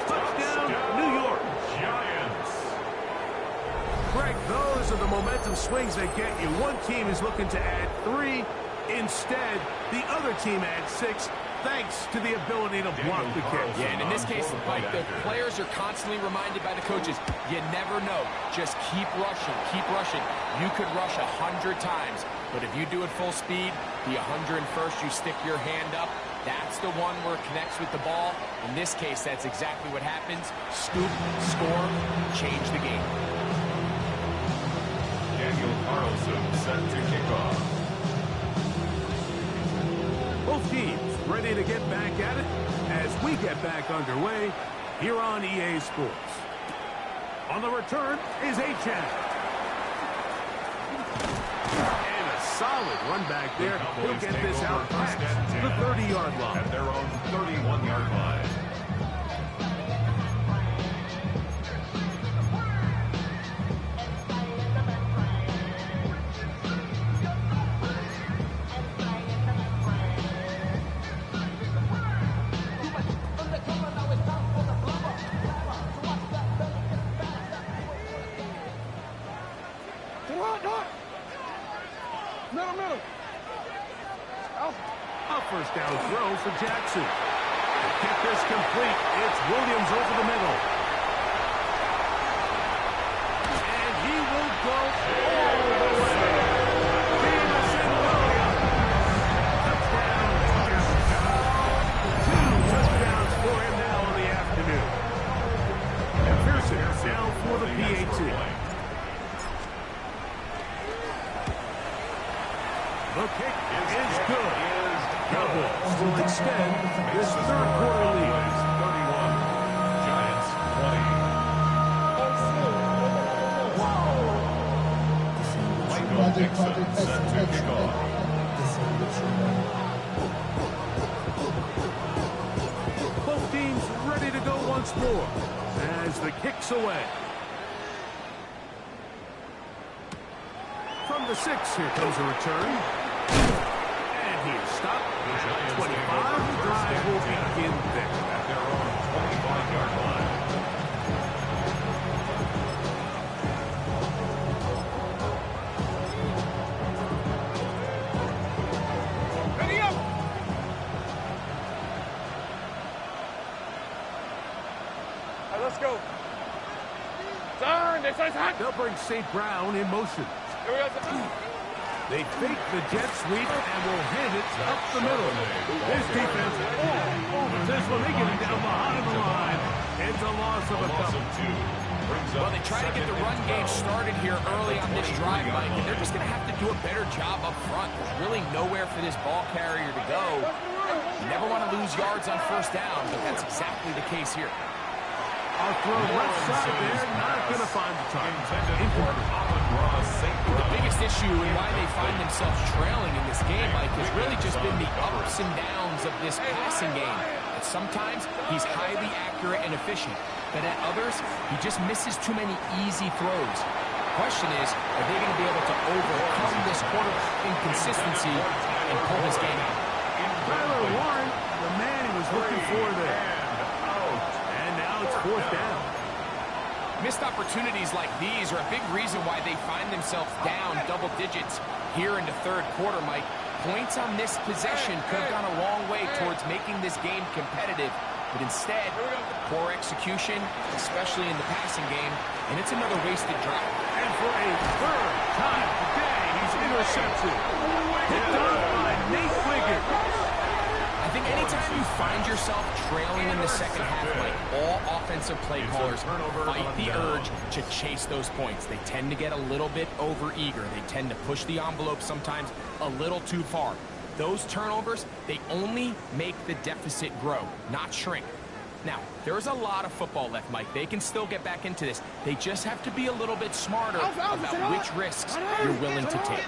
Touchdown, New York. Giants. Greg, those are the momentum swings that get you. One team is looking to add 3. Instead, the other team adds 6, thanks to the ability to block the kick. Yeah, and in this case, Mike, the players are constantly reminded by the coaches, you never know. Just keep rushing, keep rushing. You could rush 100 times, but if you do it full speed, the 101st, you stick your hand up. That's the one where it connects with the ball. In this case, that's exactly what happens. Scoop, score, change the game. Daniel Carlson set to kick off. Both teams ready to get back at it as we get back underway here on EA Sports. On the return is Achane. And a solid run back there. He'll get this out past the 30-yard line. At their own 31-yard line. Middle. A first down throw for Jackson. To get this complete, it's Williams over the middle. And he will go all the way. Jameson Williams. Touchdown. 2 touchdowns for him now in the afternoon. And Pearson down for the PAT. The kick is good. Cowboys will extend this third quarter lead. 31, Giants 20. Michael Dixon set to kick off. Both teams ready to go once more as the kick's away. From the 6, here comes a return. And he's stopped. 25. The drive will begin there. At their own 25-yard line. Ready up. All right, let's go. Turn. This is hot. They'll bring St. Brown in motion. Here we go. They fake the jet sweep and will hand it up the middle. This defense all over this one. They get it down behind the line. It's a loss of a couple. Well, they try to get the run game started here early on this drive, Mike, and they're just going to have to do a better job up front. There's really nowhere for this ball carrier to go. You never want to lose yards on first down, but that's exactly the case here. I'll throw left side there, not going to find the target. The biggest issue and why they find themselves trailing in this game, Mike, has really just been the ups and downs of this passing game. And sometimes he's highly accurate and efficient, but at others, he just misses too many easy throws. The question is, are they going to be able to overcome this quarterback inconsistency and pull this game out? Tyler Warren, the man he was looking for there. And now it's fourth down. Missed opportunities like these are a big reason why they find themselves down double digits here in the third quarter, Mike. Points on this possession could have gone a long way towards making this game competitive, but instead, poor execution, especially in the passing game, and it's another wasted drive. And for a third time today, he's intercepted. Picked up by Nate Wiggins. I think anytime you find yourself trailing in the second half, Mike, all offensive play callers fight the urge to chase those points. They tend to get a little bit overeager. They tend to push the envelope sometimes a little too far. Those turnovers, they only make the deficit grow, not shrink. Now, there's a lot of football left, Mike. They can still get back into this. They just have to be a little bit smarter about which risks you're willing to take.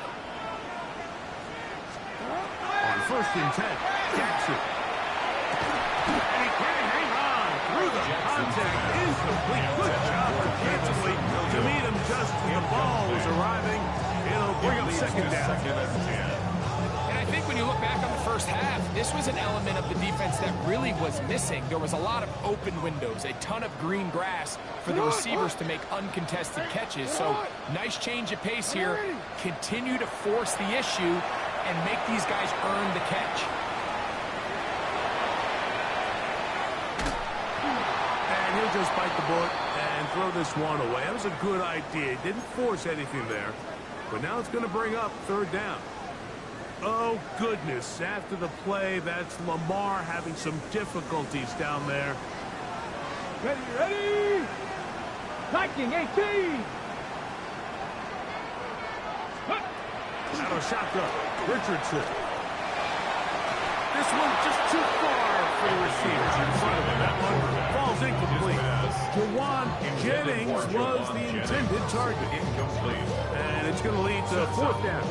On 1st and 10, Jackson. And he can't hang on through the contact. Incomplete. Good job defensively to meet him just as the ball was arriving. It'll bring up second down. And I think when you look back on the first half, this was an element of the defense that really was missing. There was a lot of open windows, a ton of green grass for the receivers to make uncontested catches. So nice change of pace here. Continue to force the issue and make these guys earn the catch. And he'll just bite the bullet and throw this one away. That was a good idea. He didn't force anything there. But now it's going to bring up third down. Oh, goodness. After the play, that's Lamar having some difficulties down there. Ready. Viking 18. Out of shotgun, Richardson. This one just too far for the receiver in front of him. That one falls incomplete. Jawan Jennings was the intended target. And it's going to lead to fourth down.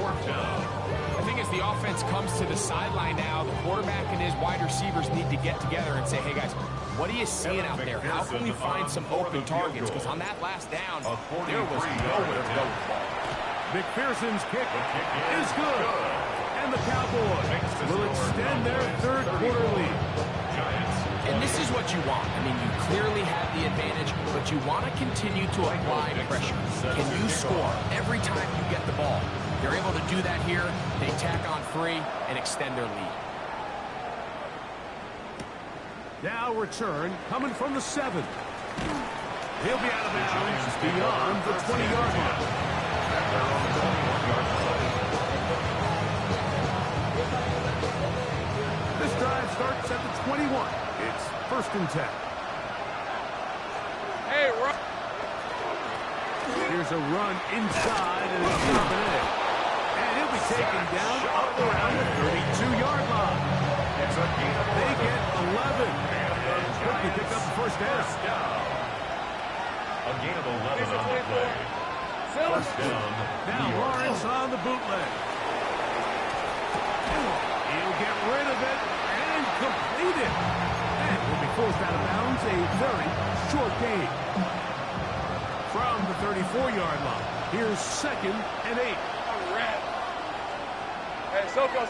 I think as the offense comes to the sideline now, the quarterback and his wide receivers need to get together and say, hey, guys, what are you seeing out there? How can we find some open targets? Because on that last down, there was nowhere to go with the ball. McPherson's kick is good. And the Cowboys will extend their third quarter lead. And this is what you want. I mean, you clearly have the advantage, but you want to continue to apply pressure. Can you score every time you get the ball? They're able to do that here. They tack on 3 and extend their lead. Now return coming from the 7. He'll be out of bounds beyond the 20-yard line. This drive starts at the 21. It's 1st and 10. Hey, run. Here's a run inside and it's Charbonnet. And he'll be taken down up around the 32-yard line. They get 11. And quickly pick up the first down. A gain of 11 on the play. First down. Now Lawrence on the bootleg. He'll get rid of it and complete it. And will be forced out of bounds. A very short gain. From the 34-yard line. Here's 2nd and 8. Hey, Soko.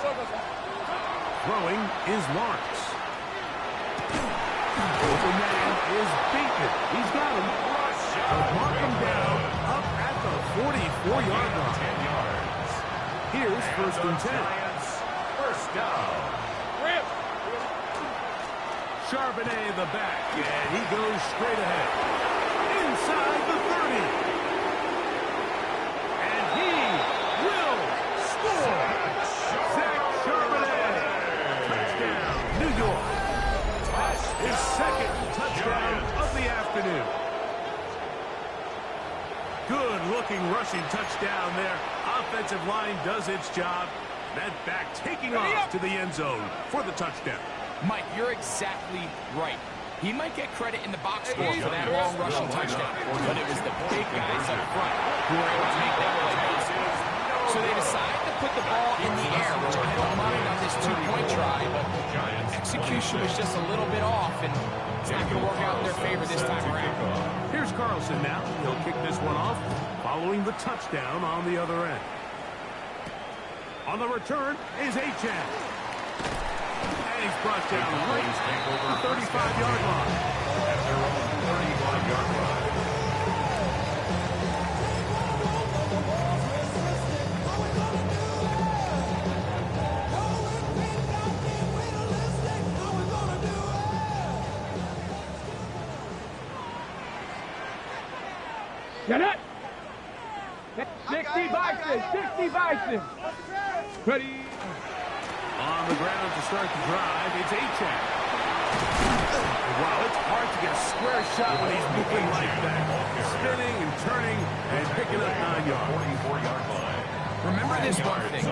Throwing is Lawrence. Open man is beaten. He's got him. They'll mark him down up at the 44-yard line. 10 yards. Here's 1st and 10. First down. Rip. Charbonnet the back, and he goes straight ahead. Inside the 30. And he will score. Zach Charbonnet. Touchdown, New York. His 2nd touchdown of the afternoon. Good-looking rushing touchdown there. Offensive line does its job. That back taking off to the end zone for the touchdown. Mike, you're exactly right. He might get credit in the box score for that long rushing touchdown, but it was the big guys up front who were able to make that play possible. So they decide to put the ball in the air, which I don't mind on this 2-point try, but execution was just a little bit off, and it's not going to work out in their favor this time around. Here's Carlson now. He'll kick this one off, following the touchdown on the other end. On the return is Achane. And he's brought down right at the 35-yard line. At their own 35-yard line. Get it. 60 Bison. Ready. On the ground to start the drive, it's Achane. Wow, it's hard to get a square shot when he's moving like that. Spinning and turning and picking up 9 yards. 44-yard line. Remember this one thing.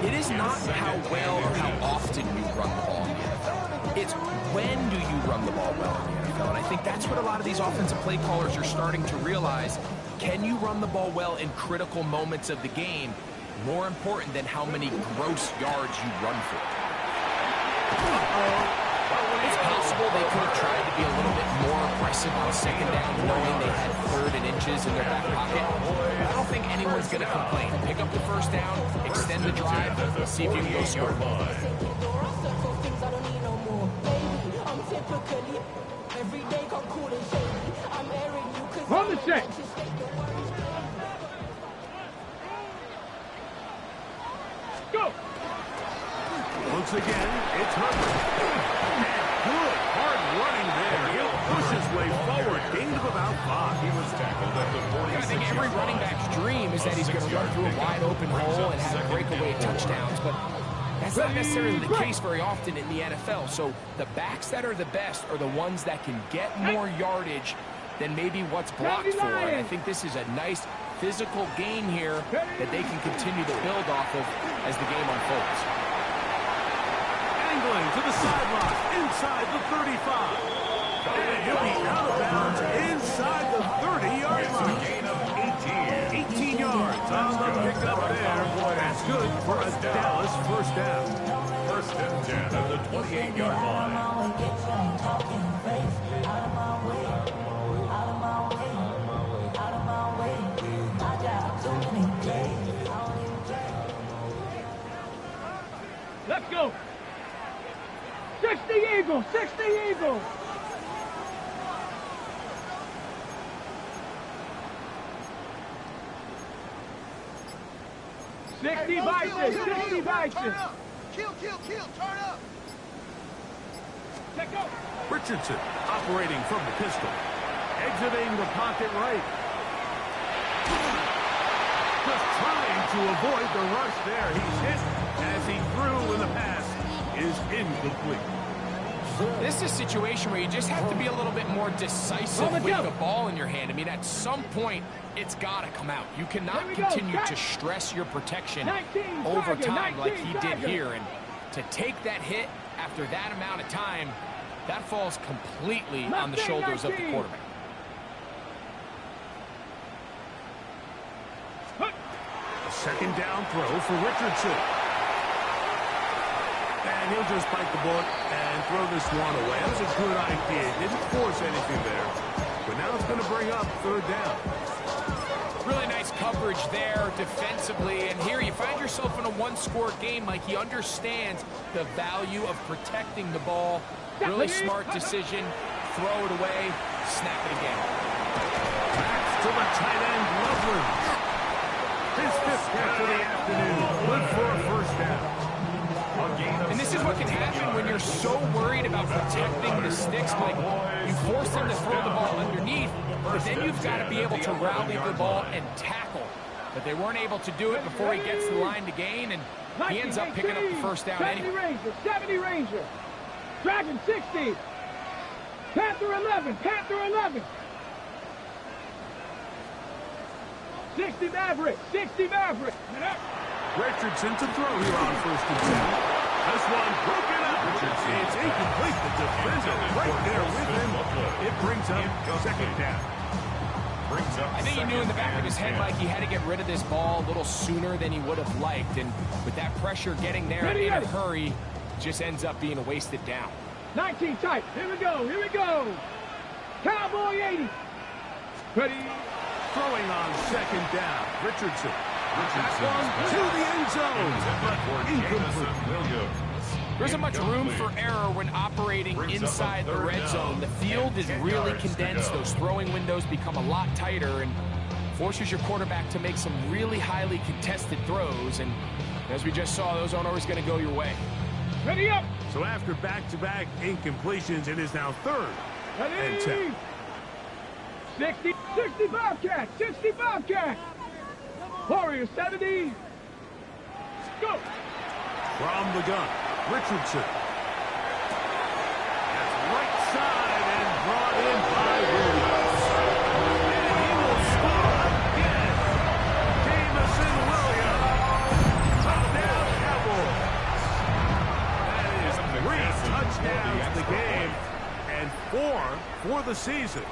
It is not how well or how often you run the ball in the NFL. It's when do you run the ball well in the NFL. And I think that's what a lot of these offensive play callers are starting to realize. Can you run the ball well in critical moments of the game? More important than how many gross yards you run for. It's possible they could have tried to be a little bit more aggressive on 2nd down, knowing they had 3rd and inches in their back pocket. I don't think anyone's going to complain. Pick up the 1st down, extend the drive, see if you can go score. Run the check. Go. Once again, it's Herbert. And good, hard running there. He'll push his way forward. Gain of about 5. He was tackled at the 46. I think every running back's dream is that he's going to run through a wide open hole and have breakaway touchdowns, but that's not necessarily the case very often in the NFL. So the backs that are the best are the ones that can get more yardage than maybe what's blocked for. And I think this is a nice physical gain here that they can continue to build off of as the game unfolds. And he Dangling to the sideline, inside the 35. And he'll be out of bounds inside the 30-yard line. Gain of 18. 18 yards on the pickup there. That's good for a Dallas first down. First and 10 at the 28-yard line. Let's go. 60 Eagles, 60 Eagles. Sixty Bison, 60 Bison. Kill, turn up. Check out. Richardson operating from the pistol. Exiting the pocket right. Just trying to avoid the rush there. He's hit as he threw, and the pass is incomplete. This is a situation where you just have to be a little bit more decisive with the ball in your hand. I mean, at some point, it's got to come out. You cannot continue to stress your protection over time like he did here. And to take that hit after that amount of time, that falls completely on the shoulders of the quarterback. A second down throw for Richardson. And he'll just bite the bullet and throw this one away. That was a good idea. Didn't force anything there. But now it's going to bring up third down. Really nice coverage there defensively. And here you find yourself in a one-score game. Like, he understands the value of protecting the ball. Really smart decision. Throw it away. Snap it again. Back to the tight end, Loveland. His fifth catch of the afternoon. Good for a first down. And this is what can happen when you're so worried about protecting the sticks. Like, you force them to throw the ball underneath, but then you've got to be able to rally the ball and tackle. But they weren't able to do it before he gets the line to gain, and he ends up picking up the first down anyway. 70 Ranger. Dragon 60. Panther 11. Panther 11. 60 Maverick. 60 Maverick. Richardson to throw here on first and 10. This one broken up. It's incomplete. The defender right there with him. It brings up second down. I think he knew in the back of his head, Mike, he had to get rid of this ball a little sooner than he would have liked. And with that pressure getting there in a hurry, just ends up being a wasted down. 19 tight. Here we go. Here we go. Cowboy 80. Ready. Throwing on second down. Richardson. To the end zone, but incomplete. There isn't much room for error when operating inside the red zone. The field is really condensed. Those throwing windows become a lot tighter and forces your quarterback to make some really highly contested throws. And as we just saw, those aren't always going to go your way. Ready up. So after back-to-back incompletions, it is now third and 10. 60 Bobcat. 60 Bobcat. Warrior 70. Go. From the gun, Richardson. That's right side and brought in by Williams. And he will score again. Jamison Williams. Touchdown Cowboys. That is 3 touchdowns in the game and 4 for the season.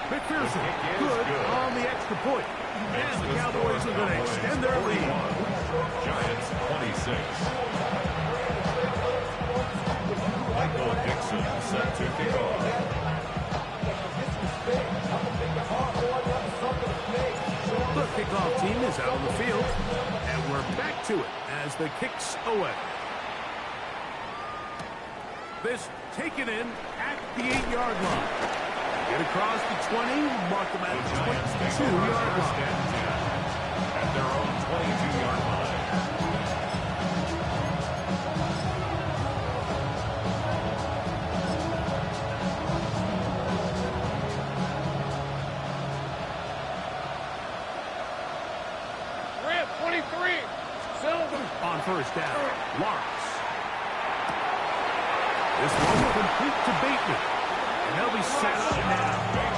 McPherson, good on the extra point. And the Cowboys are going to extend their lead. Giants 26. Michael Dixon set to kick off. The kickoff team is out on the field, and we're back to it as the kick's away. This taken in at the 8-yard line. Get across the 20, mark them at the 22-yard line. At their own 22-yard line. Red 23. Silver. On first down, Lawrence. This one will complete to Bateman. And they'll be set up now.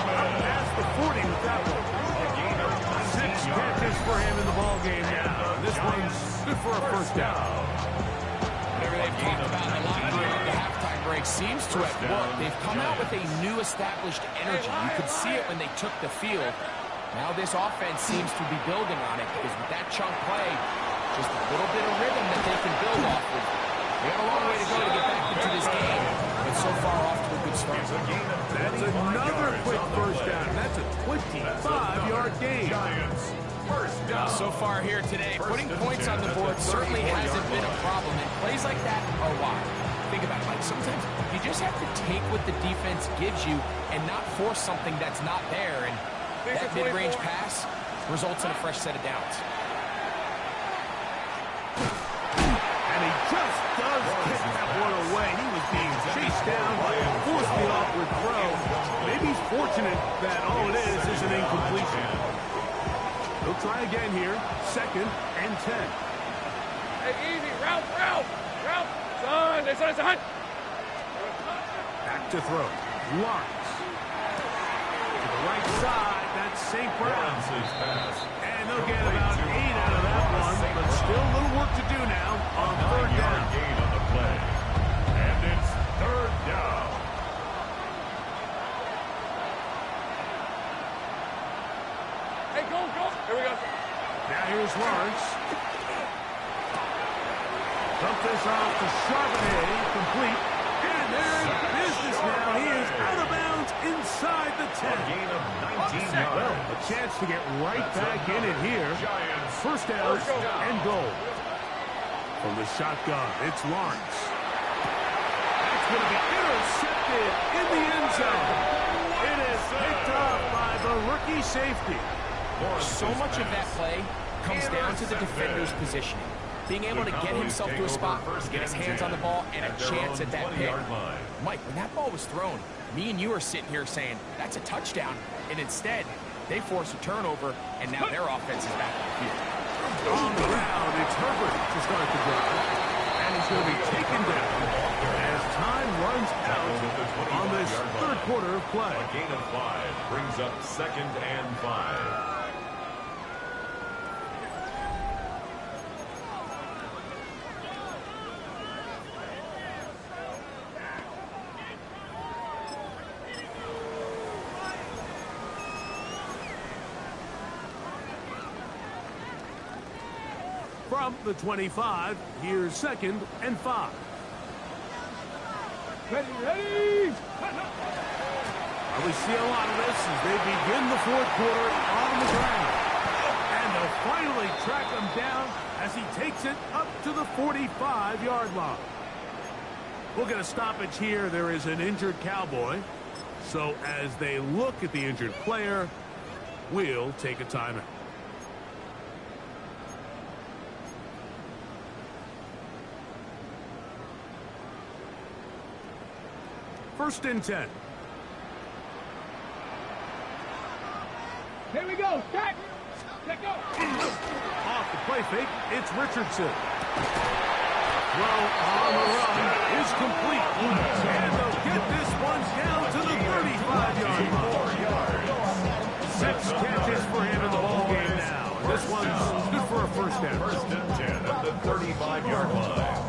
Up past the 40 with that one. 6 catches for him in the ballgame now. This one's good for a first down. Whatever they've talked about in the locker room at the halftime break seems to have worked. They've come out with a new established energy. You could see it when they took the field. Now this offense seems to be building on it because with that chunk play, just a little bit of rhythm that they can build off of. They have a long way to go to get back into this game, but so far off to a good start. That's another quick first down. That's a 25-yard gain. So far here today, putting points on the board certainly hasn't been a problem, and plays like that are why. Think about it, like sometimes you just have to take what the defense gives you and not force something that's not there, and that mid-range pass results in a fresh set of downs. And he just does kick that one away. He was being chased down, forced the awkward throw. Maybe he's fortunate that all it is an incompletion. He'll try again here. 2nd and 10. Hey, easy. Route. Son, son. Back to throw. Lawrence. To the right side. That's St. Brown. And they'll get about 8 out of that one. But still a little work to do now on 3rd down. Gain on the play. And it's 3rd down. Hey, go. Here we go. Now here's Lawrence. Dump this off to Charbonnet, complete. And there's business now. He is out of bounds inside the 10. A gain of 19 yards. Well, a chance to get right back in it here. First down and goal. From the shotgun, it's Lawrence. That's going to be intercepted in the end zone. It is picked off by the rookie safety. So much of that play comes down to the defender's positioning. Being able to get himself to a spot, to get his hands on the ball, and a chance at that pick. Mike, when that ball was thrown, me and you are sitting here saying, that's a touchdown. And instead, they force a turnover, and now their offense is back on the field. On the ground, it's Herbert to start the drive. And he's going to be taken down as time runs out on this 3rd quarter of play. A gain of 5 brings up 2nd and 5. From the 25, here's 2nd and 5. Ready. We see a lot of this as they begin the 4th quarter on the ground. And they'll finally track him down as he takes it up to the 45-yard line. We'll get a stoppage here. There is an injured Cowboy. So as they look at the injured player, we'll take a timeout. First and 10. Here we go. Check. Go. Off the play fake, it's Richardson. Throw on the run is complete. And they'll get this one down to the 35-yard line. 6 catches for him in the ballgame now. This one's good for a first down. 1st and 10 at the 35-yard line.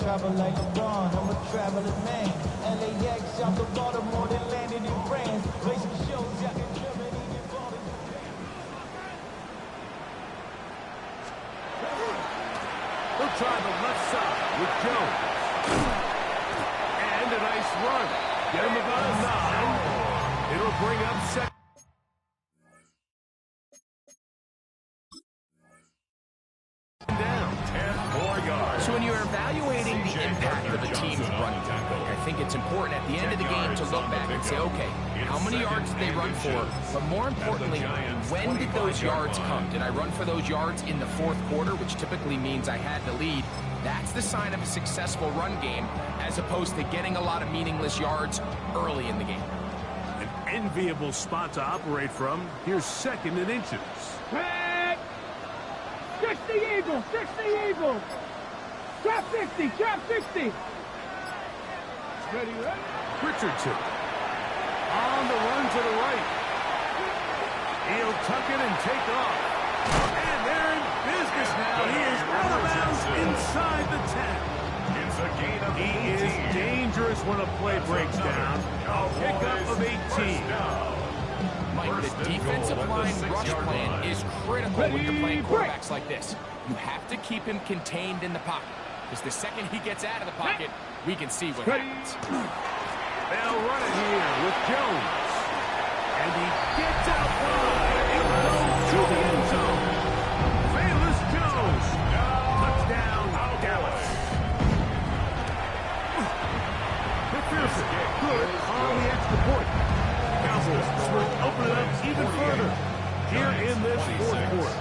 Travel like LeBron, I'm a traveling man. LAX, out the Baltimore, they landed in France. Play some shows out in Germany. They'll try the left side with Jones. And a nice run. Get him about a 9. It'll bring up 2nd. So when you're evaluating the impact of a team's running back, I think it's important at the end of the game to look back and say, okay, how many yards did they run for? But more importantly, when did those yards come? Did I run for those yards in the 4th quarter, which typically means I had the lead? That's the sign of a successful run game, as opposed to getting a lot of meaningless yards early in the game. An enviable spot to operate from. Here's 2nd and inches. Check. 60 Eagles. Trap 60. Ready. Richardson on the run to the right. He'll tuck it and take off. And they're in business now. He is out of bounds inside the 10. It's a gain of 18. He is dangerous when a play breaks down. Pickup of 18. Mike, the defensive line rush plan is critical when you're playing quarterbacks like this. You have to keep him contained in the pocket, because the second he gets out of the pocket, we can see what happens. They'll run it here with Jones. And he gets out wide. It goes to the end zone. Famous Jones. Touchdown, Dallas. McPherson, good on the extra point. Cowboys will open it up even further here in this fourth quarter.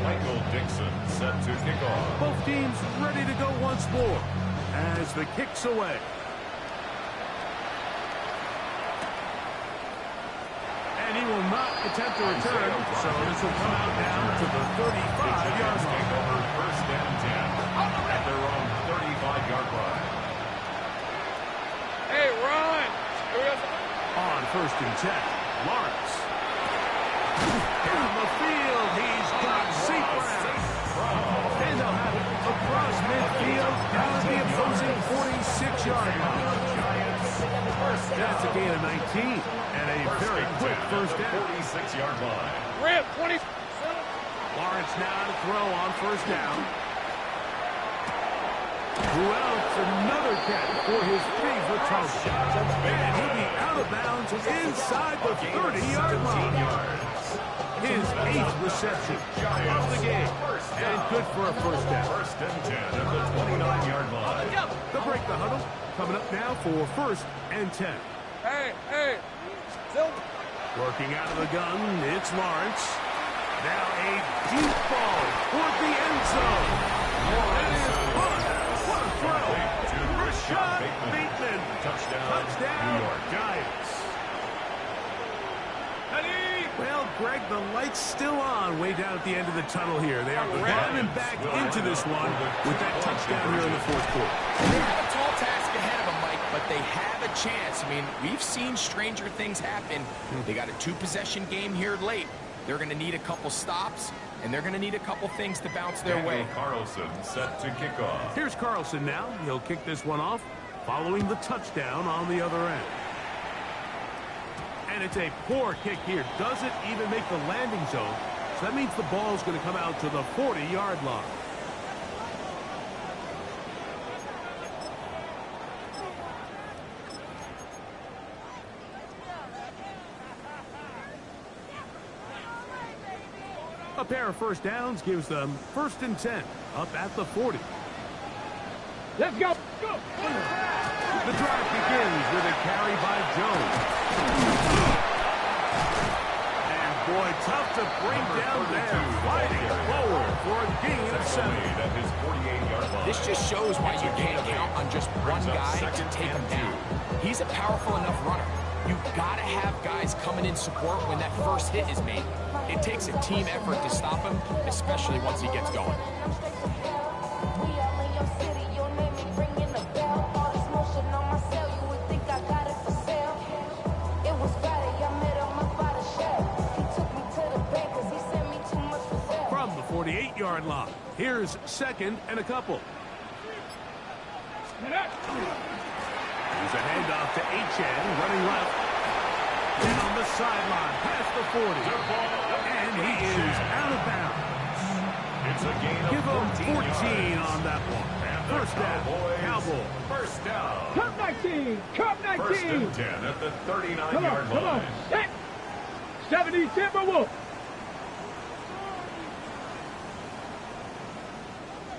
Michael Dixon set to kick off. Both teams ready to go once more as the kick's away. And he will not attempt to return, so this will come out now to the 35-yard line. Over first and 10 at their own 35-yard line. Hey, Ron! On first and 10, Lawrence. Down the field, he's got St. Brown. And they'll have it across midfield, down at the opposing 46-yard line. That's a gain of 19, and a very quick first down. 46-yard line. Rip, 20. Lawrence now to throw on first down. Who else? Another catch for his favorite target. And he'll be out of bounds inside the 30-yard line. His 8th reception of the game. And good for a first down. First and 10 at the 29-yard line. They'll break the huddle. Coming up now for first and 10. Hey. Working out of the gun, it's Lawrence. Now a deep ball toward the end zone. That is fun. What a throw. To Rashad Bateman. Bateman. Touchdown, New York Giants. Well, Greg, the light's still on way down at the end of the tunnel here. They are climbing back into this one with that touchdown here in the fourth quarter. They have a tall task ahead of them, Mike, but they have a chance. I mean, we've seen stranger things happen. They got a 2-possession game here late. They're going to need a couple stops, and they're going to need a couple things to bounce their way. Carlson set to kick off. Here's Carlson now. He'll kick this one off following the touchdown on the other end. And it's a poor kick here. Doesn't even make the landing zone. So that means the ball's going to come out to the 40-yard line. A pair of first downs gives them first and 10 up at the 40. Let's go. The drive begins with a carry by Jones. And boy, tough to bring down there. Fighting forward for a gain of 7. At his 48-yard line. This just shows why you can't count on just one guy to take him down. He's a powerful enough runner. You've got to have guys coming in support when that first hit is made. It takes a team effort to stop him, especially once he gets going. From the 48-yard line, here's second and a couple. Here's a handoff to H.N. running left. And on the sideline, past the 40. And he is out of bounds. It's a gain of Give him 14 yards. on that one. First down, Cowboys. First down. Cup 19. Cup 19. First and 10 at the 39-yard Come on. line. Set. 70 Timberwolves.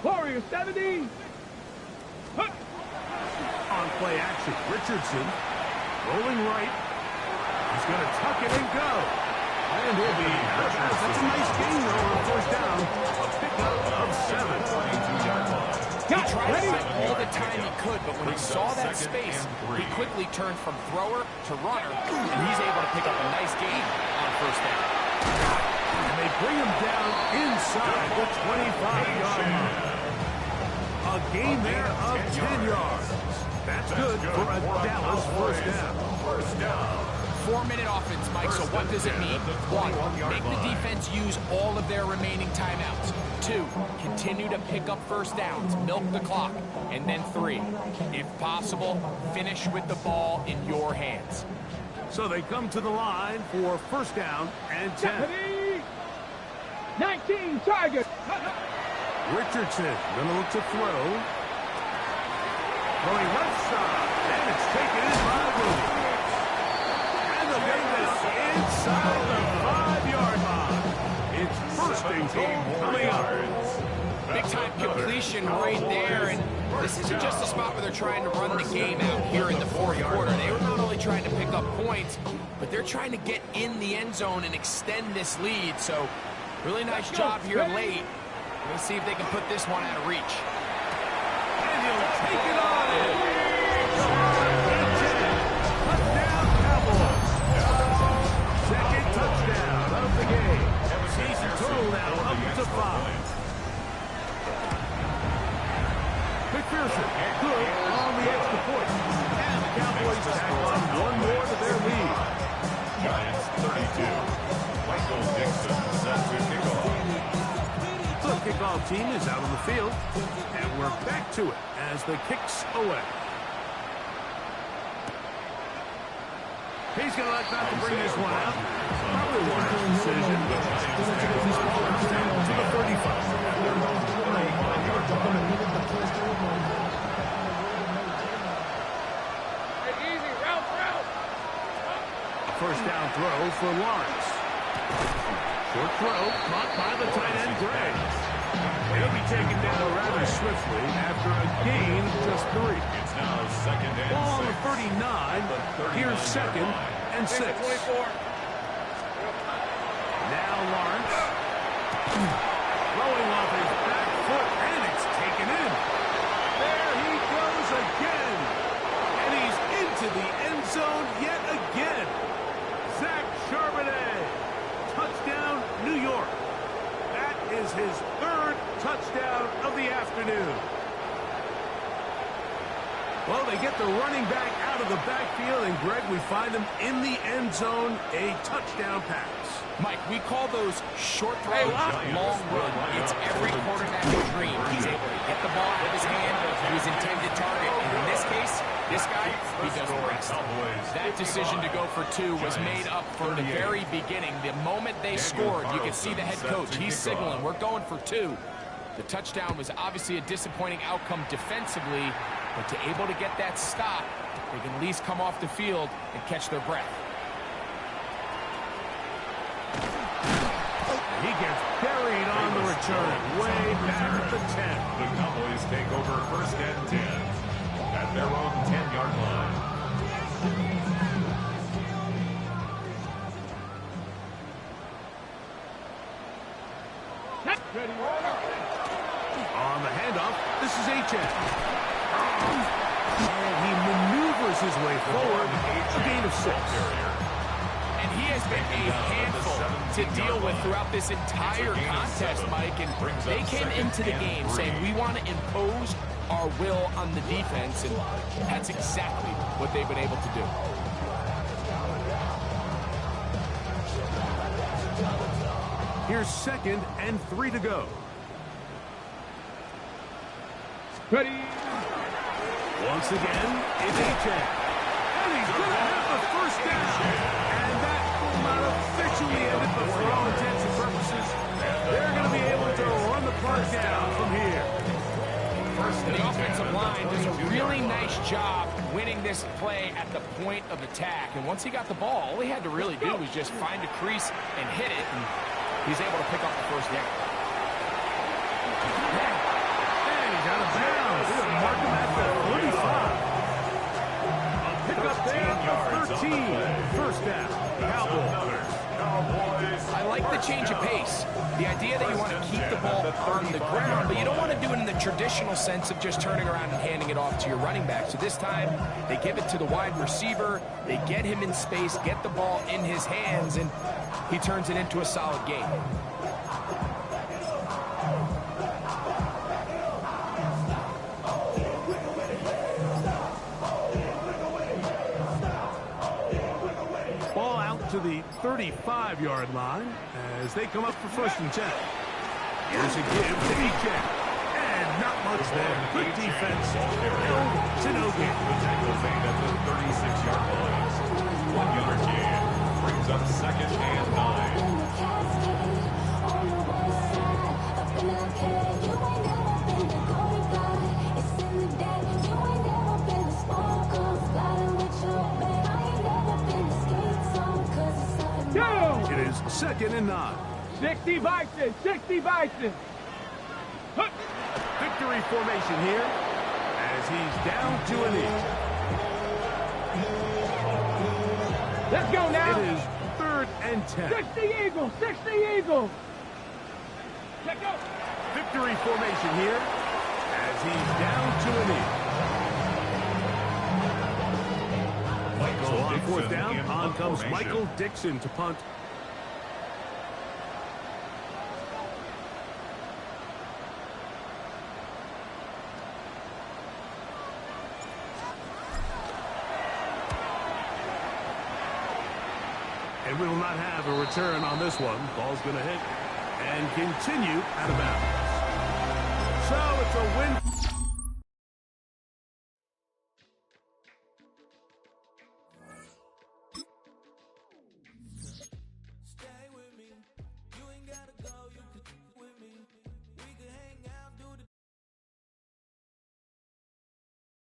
Warrior 70. Huh. On play action, Richardson rolling right. He's going to tuck it and go. And he'll be out of bounds. That's a nice gain, though, on first down. A pickup of 7. 22-yard line. He tried to fight all the time he could, but when he saw that space, he quickly turned from thrower to runner, and he's able to pick up a nice gain on first down. And they bring him down inside the 25-yard line. A gain there of 10 yards. That's good for a Dallas first down. First down. 4-minute offense, Mike, so what does it mean? 1, make the defense use all of their remaining timeouts. 2, continue to pick up first downs, milk the clock. And then 3, if possible, finish with the ball in your hands. So they come to the line for first down and 10. 19 Tigers. Richardson going to look to throw. Going left side, and it's taken in by Williams. And the Bengals inside the 5-yard line. It's first and goal coming up. Big-time completion right there, and this isn't just a spot where they're trying to run the game out here in the fourth quarter. They were not only trying to pick up points, but they're trying to get in the end zone and extend this lead. So really nice job here late. We'll see if they can put this one out of reach. And he'll take it on in. Touchdown, Cowboys. Second touchdown of the game. Season total now up to 5. McPherson, good on the extra point. And the Cowboys tack on one more to their lead. Giants 32. Michael Dixon set to kickoff. The kickoff team is out on the field, and we're back to it as the kicks away. He's going to like not to bring this one out. Probably one decision. This ball comes down to the 35. First down throw for Lawrence. Short throw, caught by the tight end, Gray. He'll be taken down rather swiftly after a gain of just 3. It's now second and Ball on 6. the 39. Here's second and 6. Now Lawrence. Throwing off his back foot, and it's taken in. There he goes again. And he's into the end zone yet again. Zach Charbonnet. Touchdown, New York. That is his 3rd touchdown of the afternoon. Well, they get the running back out of the backfield, and Greg, we find him in the end zone, a touchdown pass. Mike, we call those short throws, long run. It's every quarterback's dream. He's able to get the ball out of his hand to his intended target. And in this case, this guy, he does the rest. That decision to go for 2 was made up from the very beginning. The moment they scored, you could see the head coach. He's signaling, we're going for 2. The touchdown was obviously a disappointing outcome defensively, but to able to get that stop, they can at least come off the field and catch their breath. He gets buried on the return, way back at the 10. The Cowboys take over first and 10 at their own 10-yard line. On the handoff, this is H.N. And he maneuvers his way forward, a gain of 6. And he has been a handful to deal with throughout this entire contest, Mike. And they came into the game saying, we want to impose our will on the defense, and that's exactly what they've been able to do. Here's second and 3 to go. Ready. Once again, it's H.N. And he's going to have the first down. And that will not officially end it, but for all intents and purposes, they're going to be able to run the clock down from here. The offensive line does a really nice job winning this play at the point of attack. And once he got the ball, all he had to really do was just find a crease and hit it. And he's able to pick up the first down. And he's out of bounds. We're going to mark him at the 35. A pickup there for 13. First down. Cowboys. I like the change of pace. The idea that you want to keep the ball on the ground, but you don't want to do it in the traditional sense of just turning around and handing it off to your running back. So this time, they give it to the wide receiver. They get him in space, get the ball in his hands, and he turns it into a solid game. Ball to the 35-yard line as they come up for 1st and 10. Here's a give to Etienne. And not much there. Good defense. Held to no gain. The tackle made at the 36-yard line. 1-yard gain. Brings up 2nd and 9. It is 2nd and 9. 60 Bison, 60 Bison. Victory formation here as he's down to a knee. Let's go now. It is 3rd and 10. 60 Eagles, 60 Eagles. Check out. Victory formation here as he's down to a knee. So on 4th down, on comes Michael Dixon to punt. And we will not have a return on this one. Ball's going to hit and continue out of bounds. So it's a win.